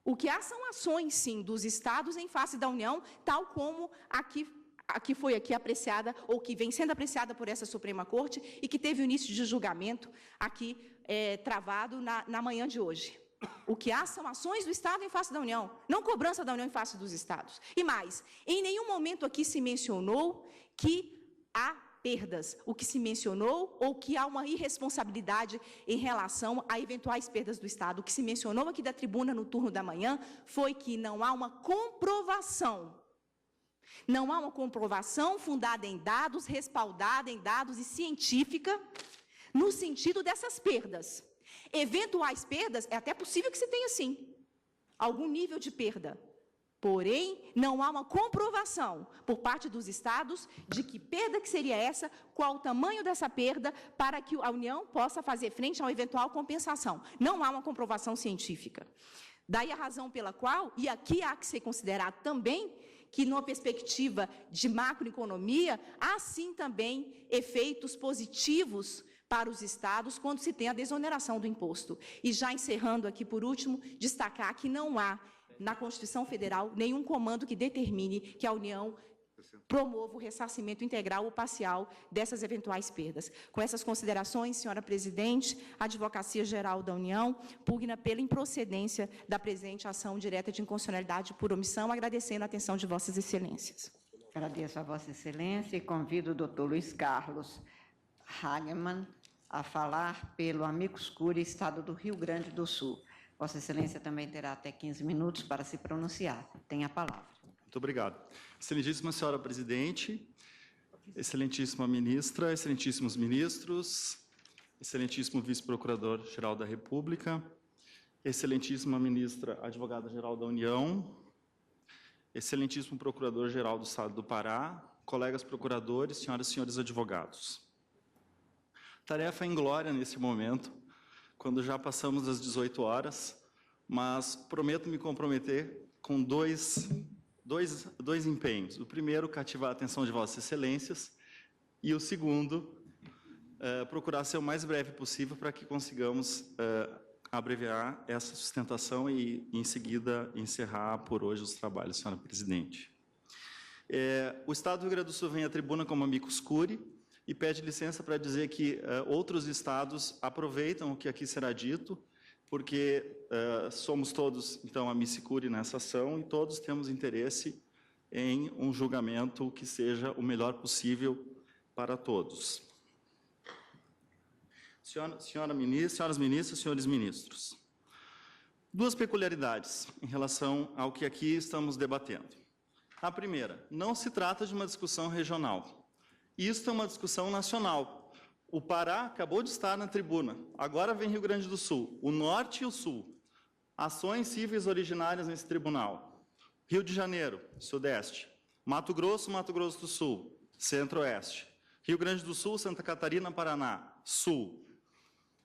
O que há são ações, sim, dos estados em face da União, tal como aqui foi apreciada, ou que vem sendo apreciada por essa Suprema Corte e que teve o início de julgamento aqui travado na manhã de hoje. O que há são ações do Estado em face da União, não cobrança da União em face dos Estados. E mais, em nenhum momento aqui se mencionou que há perdas. O que se mencionou, ou que há uma irresponsabilidade em relação a eventuais perdas do Estado. O que se mencionou aqui da tribuna no turno da manhã foi que não há uma comprovação. Não há uma comprovação fundada em dados, respaldada em dados e científica, no sentido dessas perdas. Eventuais perdas, é até possível que se tenha, sim, algum nível de perda. Porém, não há uma comprovação por parte dos estados de que perda que seria essa, qual o tamanho dessa perda, para que a União possa fazer frente a uma eventual compensação. Não há uma comprovação científica. Daí a razão pela qual, e aqui há que ser considerado também, que numa perspectiva de macroeconomia, há sim também efeitos positivos para os estados quando se tem a desoneração do imposto. E já encerrando aqui, por último, destacar que não há, na Constituição Federal, nenhum comando que determine que a União promova o ressarcimento integral ou parcial dessas eventuais perdas. Com essas considerações, senhora presidente, a Advocacia Geral da União pugna pela improcedência da presente ação direta de inconstitucionalidade por omissão, agradecendo a atenção de vossas excelências. Agradeço a vossa excelência e convido o doutor Luiz Carlos Hagman a falar pelo Amicus Curiae, Estado do Rio Grande do Sul. Vossa Excelência também terá até 15 minutos para se pronunciar. Tem a palavra. Muito obrigado. Excelentíssima senhora presidente, excelentíssima ministra, excelentíssimos ministros, excelentíssimo vice-procurador-geral da República, excelentíssima ministra advogada-geral da União, excelentíssimo procurador-geral do Estado do Pará, colegas procuradores, senhoras e senhores advogados. Tarefa inglória nesse momento, quando já passamos das 18 horas, mas prometo me comprometer com dois empenhos. O primeiro, cativar a atenção de vossas excelências, e o segundo, procurar ser o mais breve possível para que consigamos abreviar essa sustentação e, em seguida, encerrar por hoje os trabalhos, senhora presidente. O Estado do Rio Grande do Sul vem à tribuna como Amicus Curiae, e pede licença para dizer que outros estados aproveitam o que aqui será dito, porque somos todos, então, Amicus Curiae nessa ação, e todos temos interesse em um julgamento que seja o melhor possível para todos. Senhoras ministras, senhores ministros, duas peculiaridades em relação ao que aqui estamos debatendo. A primeira, não se trata de uma discussão regional. Isto é uma discussão nacional. O Pará acabou de estar na tribuna. Agora vem Rio Grande do Sul, o Norte e o Sul. Ações cíveis originárias nesse tribunal. Rio de Janeiro, Sudeste. Mato Grosso do Sul, Centro-Oeste. Rio Grande do Sul, Santa Catarina, Paraná, Sul.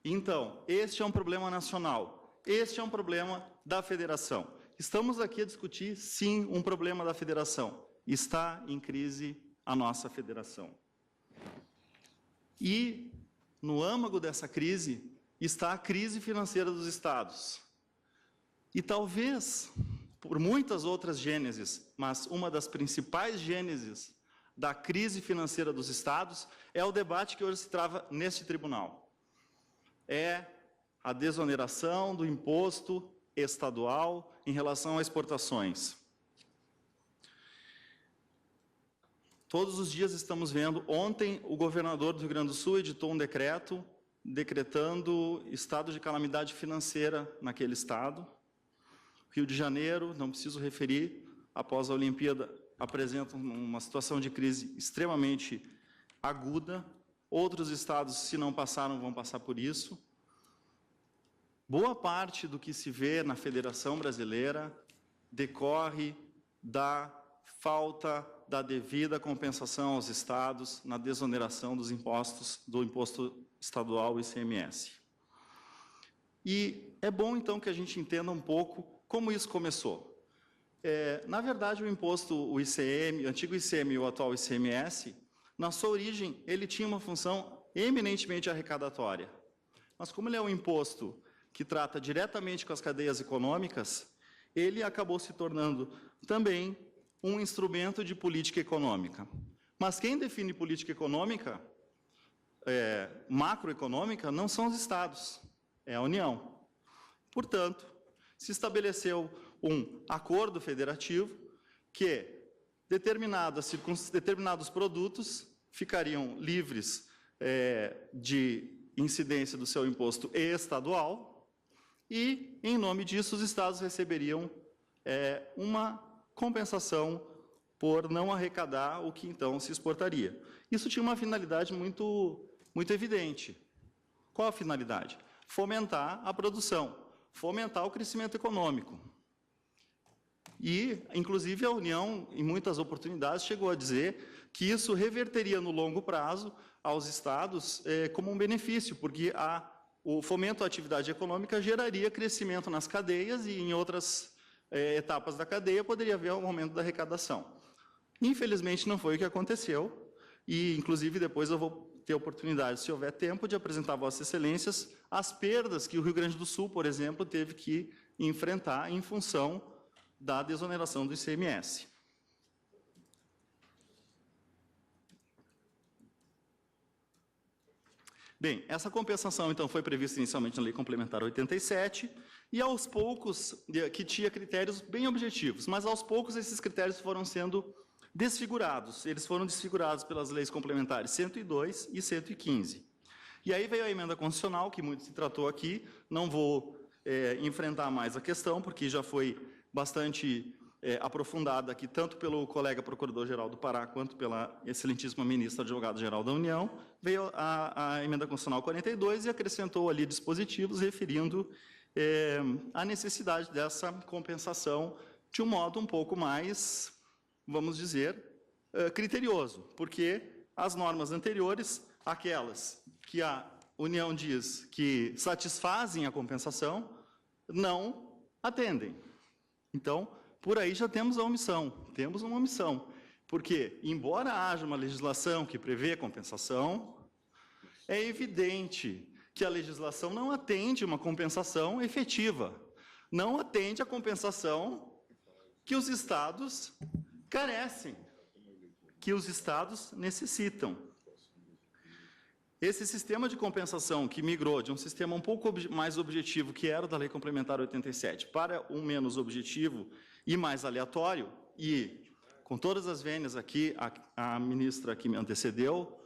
Então, este é um problema nacional. Este é um problema da Federação. estamos aqui a discutir, sim, um problema da federação. Está em crise a nossa federação. E, no âmago dessa crise, está a crise financeira dos estados. E talvez, por muitas outras gêneses, mas uma das principais gêneses da crise financeira dos estados é o debate que hoje se trava neste tribunal. É a desoneração do imposto estadual em relação a exportações. Todos os dias estamos vendo, ontem o governador do Rio Grande do Sul editou um decreto decretando estado de calamidade financeira naquele estado. Rio de Janeiro, não preciso referir, após a Olimpíada, apresenta uma situação de crise extremamente aguda. Outros estados, se não passaram, vão passar por isso. Boa parte do que se vê na Federação Brasileira decorre da falta da devida compensação aos estados na desoneração dos impostos, do imposto estadual ICMS. E é bom, então, que a gente entenda um pouco como isso começou. Na verdade, o imposto, o ICM, o antigo ICM e o atual ICMS, na sua origem, ele tinha uma função eminentemente arrecadatória. Mas como ele é um imposto que trata diretamente com as cadeias econômicas, ele acabou se tornando também um instrumento de política econômica. Mas quem define política econômica, macroeconômica, não são os estados, é a União. Portanto, se estabeleceu um acordo federativo que determinados produtos ficariam livres de incidência do seu imposto estadual e, em nome disso, os estados receberiam uma compensação por não arrecadar o que então se exportaria. Isso tinha uma finalidade muito evidente. Qual a finalidade? Fomentar a produção, fomentar o crescimento econômico. E, inclusive, a União, em muitas oportunidades, chegou a dizer que isso reverteria no longo prazo aos estados como um benefício, porque o fomento à atividade econômica geraria crescimento nas cadeias e, em outras etapas da cadeia, poderia haver um aumento da arrecadação. Infelizmente, não foi o que aconteceu, e, inclusive, depois eu vou ter oportunidade, se houver tempo, de apresentar a Vossas Excelências as perdas que o Rio Grande do Sul, por exemplo, teve que enfrentar em função da desoneração do ICMS. Bem, essa compensação, então, foi prevista inicialmente na Lei Complementar 87, e aos poucos, que tinha critérios bem objetivos, mas aos poucos esses critérios foram sendo desfigurados. Eles foram desfigurados pelas leis complementares 102 e 115. E aí veio a emenda constitucional, que muito se tratou aqui, não vou enfrentar mais a questão, porque já foi bastante aprofundada aqui, tanto pelo colega Procurador-Geral do Pará, quanto pela excelentíssima ministra Advogado-Geral da União. Veio a emenda constitucional 42 e acrescentou ali dispositivos referindo a necessidade dessa compensação de um modo um pouco mais, vamos dizer, criterioso, porque as normas anteriores, aquelas que a União diz que satisfazem a compensação, não atendem. Então, por aí já temos a omissão, temos uma omissão, porque, embora haja uma legislação que prevê a compensação, é evidente que a legislação não atende uma compensação efetiva, não atende a compensação que os estados carecem, que os estados necessitam. Esse sistema de compensação que migrou de um sistema um pouco mais objetivo, que era da Lei Complementar 87, para um menos objetivo e mais aleatório, e com todas as vênias aqui, a ministra que me antecedeu,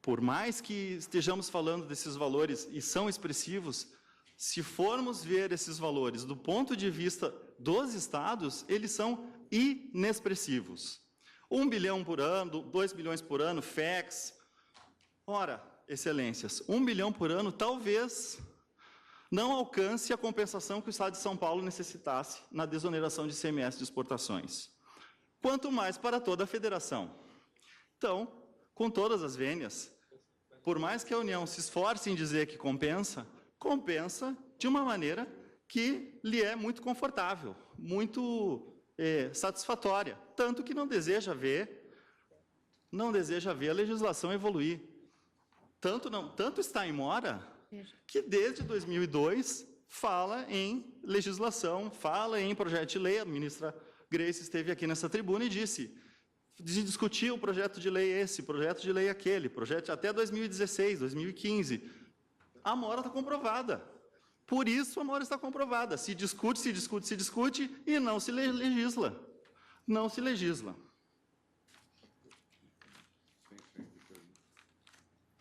por mais que estejamos falando desses valores, e são expressivos, se formos ver esses valores do ponto de vista dos estados, eles são inexpressivos. 1 bilhão por ano, 2 bilhões por ano, FEX. Ora, excelências, 1 bilhão por ano talvez não alcance a compensação que o Estado de São Paulo necessitasse na desoneração de ICMS de exportações. Quanto mais para toda a federação. Então, com todas as vênias, por mais que a União se esforce em dizer que compensa, compensa de uma maneira que lhe é muito confortável, muito satisfatória, tanto que não deseja ver a legislação evoluir. Tanto está em mora que desde 2002 fala em legislação, fala em projeto de lei. A ministra Grace esteve aqui nessa tribuna e disse de discutir o projeto de lei esse, projeto de lei aquele, projeto até 2016, 2015. A mora está comprovada. Por isso a mora está comprovada. Se discute e não se legisla. Não se legisla.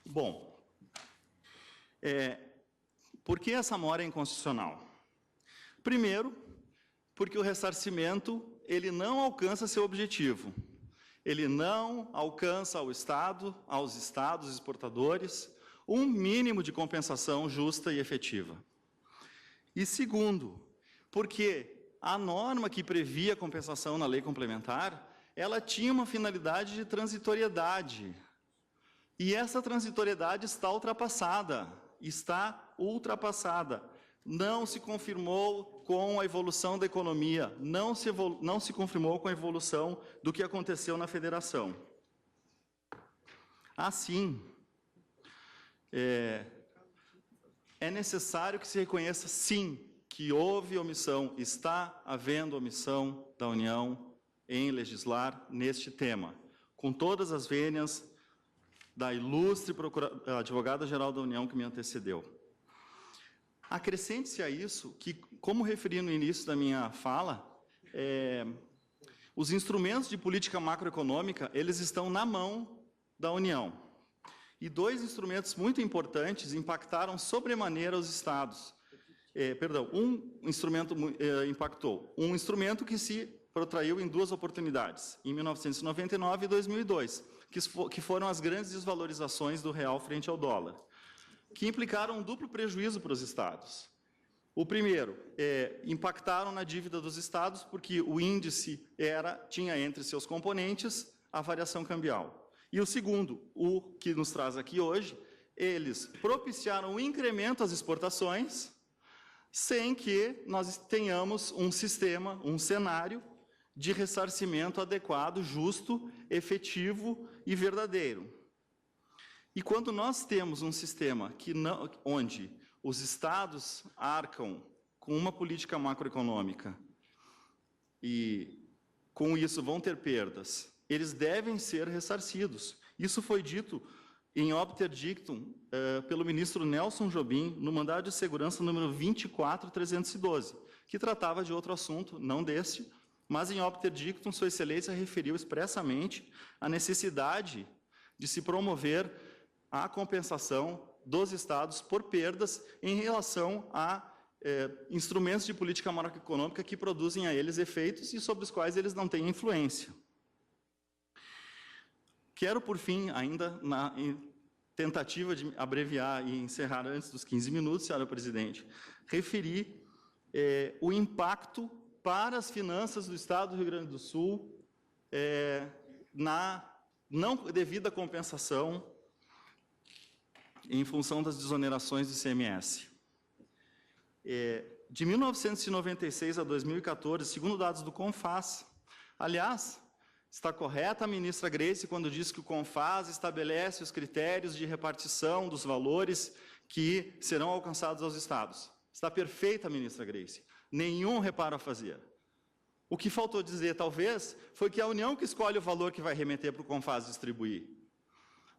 Bom, por que essa mora é inconstitucional? Primeiro, porque o ressarcimento ele não alcança seu objetivo. Ele não alcança aos estados exportadores, um mínimo de compensação justa e efetiva. E segundo, porque a norma que previa a compensação na lei complementar, ela tinha uma finalidade de transitoriedade. E essa transitoriedade está ultrapassada. Não se confirmou com a evolução da economia, não se confirmou com a evolução do que aconteceu na federação. Assim, é necessário que se reconheça, sim, que houve omissão, está havendo omissão da União em legislar neste tema, com todas as vênias da ilustre advogada-geral da União que me antecedeu. Acrescente-se a isso que, como referi no início da minha fala, os instrumentos de política macroeconômica, eles estão na mão da União. E dois instrumentos muito importantes impactaram sobremaneira os estados. Um instrumento impactou. Um instrumento que se protraiu em duas oportunidades, em 1999 e 2002, que foram as grandes desvalorizações do real frente ao dólar, que implicaram um duplo prejuízo para os estados. O primeiro, impactaram na dívida dos estados, porque o índice tinha entre seus componentes a variação cambial. E o segundo, o que nos traz aqui hoje, eles propiciaram o incremento das exportações, sem que nós tenhamos um sistema, um cenário de ressarcimento adequado, justo, efetivo e verdadeiro. E quando nós temos um sistema onde os estados arcam com uma política macroeconômica e, com isso, vão ter perdas, eles devem ser ressarcidos. Isso foi dito em obter dictum pelo ministro Nelson Jobim, no mandado de segurança número 24312, que tratava de outro assunto, não deste, mas em obter dictum, Sua Excelência referiu expressamente a necessidade de se promover a compensação dos estados por perdas em relação a instrumentos de política macroeconômica que produzem a eles efeitos e sobre os quais eles não têm influência. Quero, por fim, ainda na tentativa de abreviar e encerrar antes dos 15 minutos, senhora presidente, referir o impacto para as finanças do Estado do Rio Grande do Sul na não devida compensação em função das desonerações do ICMS. De 1996 a 2014, segundo dados do CONFAS, aliás, está correta a ministra Grace quando diz que o CONFAS estabelece os critérios de repartição dos valores que serão alcançados aos estados. Está perfeita a ministra Grace. Nenhum reparo a fazer. O que faltou dizer, talvez, foi que é a União que escolhe o valor que vai remeter para o CONFAS distribuir.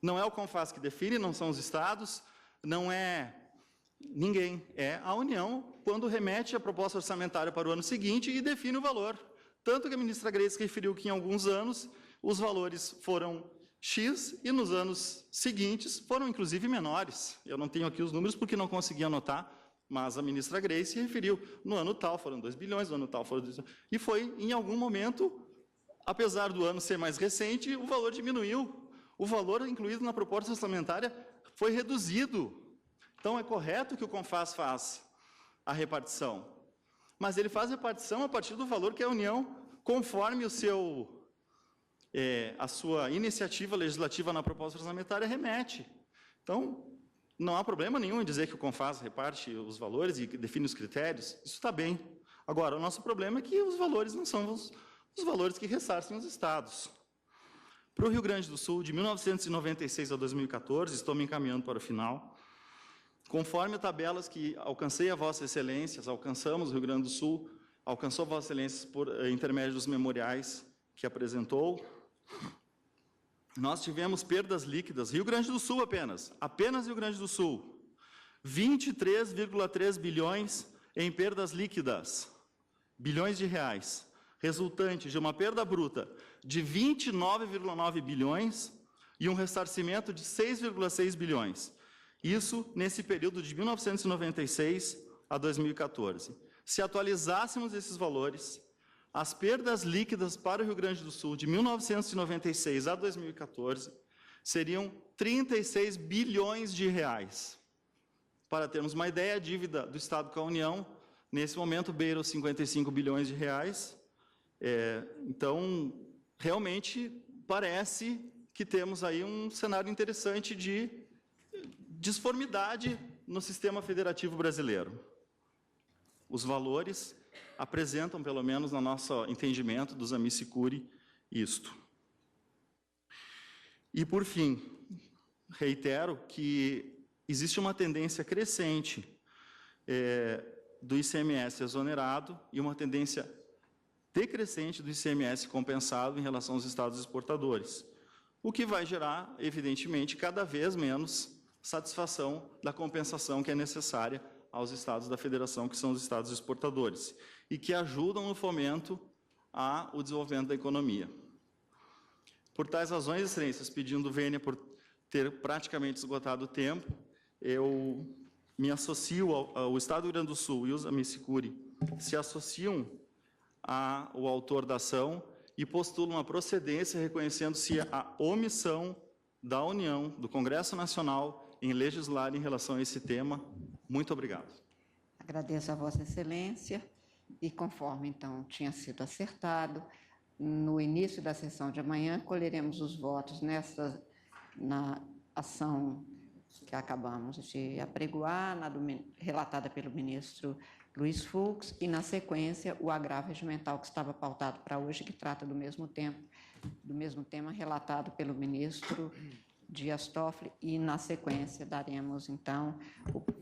Não é o CONFAS que define, não são os estados, não é ninguém. É a União, quando remete a proposta orçamentária para o ano seguinte e define o valor. Tanto que a ministra Grace referiu que, em alguns anos, os valores foram X e, nos anos seguintes, foram, inclusive, menores. Eu não tenho aqui os números porque não consegui anotar, mas a ministra Grace referiu, no ano tal foram 2 bilhões, no ano tal foram 2 bilhões. E foi, em algum momento, apesar do ano ser mais recente, o valor diminuiu. O valor incluído na proposta orçamentária foi reduzido. Então, é correto que o CONFAS faz a repartição. Mas ele faz a repartição a partir do valor que a União, conforme a sua iniciativa legislativa na proposta orçamentária, remete. Então, não há problema nenhum em dizer que o CONFAS reparte os valores e define os critérios, isso está bem. Agora, o nosso problema é que os valores não são os valores que ressarcem os estados. Para o Rio Grande do Sul, de 1996 a 2014, estou me encaminhando para o final, conforme tabelas que alcancei a Vossa Excelências, alcançamos o Rio Grande do Sul, alcançou Vossa Excelências por intermédio dos memoriais que apresentou, nós tivemos perdas líquidas, Rio Grande do Sul apenas Rio Grande do Sul, 23,3 bilhões em perdas líquidas, bilhões de reais, resultante de uma perda bruta de 29,9 bilhões e um ressarcimento de 6,6 bilhões. Isso nesse período de 1996 a 2014. Se atualizássemos esses valores, as perdas líquidas para o Rio Grande do Sul de 1996 a 2014 seriam 36 bilhões de reais. Para termos uma ideia, a dívida do Estado com a União, nesse momento, beira os 55 bilhões de reais. Então, realmente, parece que temos aí um cenário interessante de disformidade no sistema federativo brasileiro. Os valores apresentam, pelo menos no nosso entendimento dos Amici Curiae, isto. E, por fim, reitero que existe uma tendência crescente do ICMS exonerado e uma tendência decrescente do ICMS compensado em relação aos estados exportadores, o que vai gerar, evidentemente, cada vez menos satisfação da compensação que é necessária aos estados da federação, que são os estados exportadores, e que ajudam no fomento ao desenvolvimento da economia. Por tais razões, excelências, pedindo vênia por ter praticamente esgotado o tempo, eu me associo ao Estado do Rio Grande do Sul e os Amici Curiae se associam ao autor da ação e postulam a procedência reconhecendo-se a omissão da União, do Congresso Nacional, em legislar em relação a esse tema. Muito obrigado. Agradeço a Vossa Excelência e, conforme, então, tinha sido acertado, no início da sessão de amanhã, colheremos os votos na ação que acabamos de apregoar, relatada pelo ministro Luiz Fux, e, na sequência, o agravo regimental que estava pautado para hoje, que trata do mesmo tema relatado pelo ministro Dias Toffoli, e, na sequência,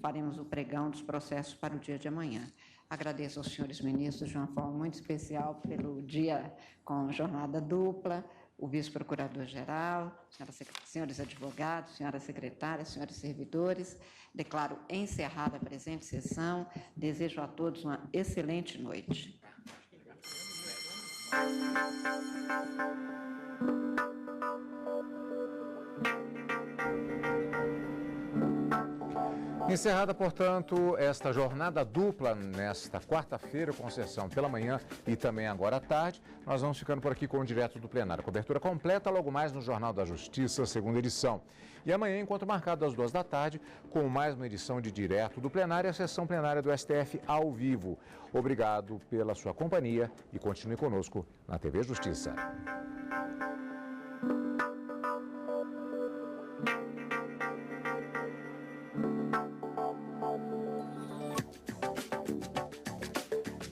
faremos o pregão dos processos para o dia de amanhã. Agradeço aos senhores ministros de uma forma muito especial pelo dia com jornada dupla, o vice-procurador-geral, senhores advogados, senhoras secretárias, senhores servidores. Declaro encerrada a presente sessão. Desejo a todos uma excelente noite. Encerrada, portanto, esta jornada dupla nesta quarta-feira, com sessão pela manhã e também agora à tarde. Nós vamos ficando por aqui com o Direto do Plenário. Cobertura completa logo mais no Jornal da Justiça, segunda edição. E amanhã, encontro marcado às 2 da tarde, com mais uma edição de Direto do Plenário e a sessão plenária do STF ao vivo. Obrigado pela sua companhia e continue conosco na TV Justiça.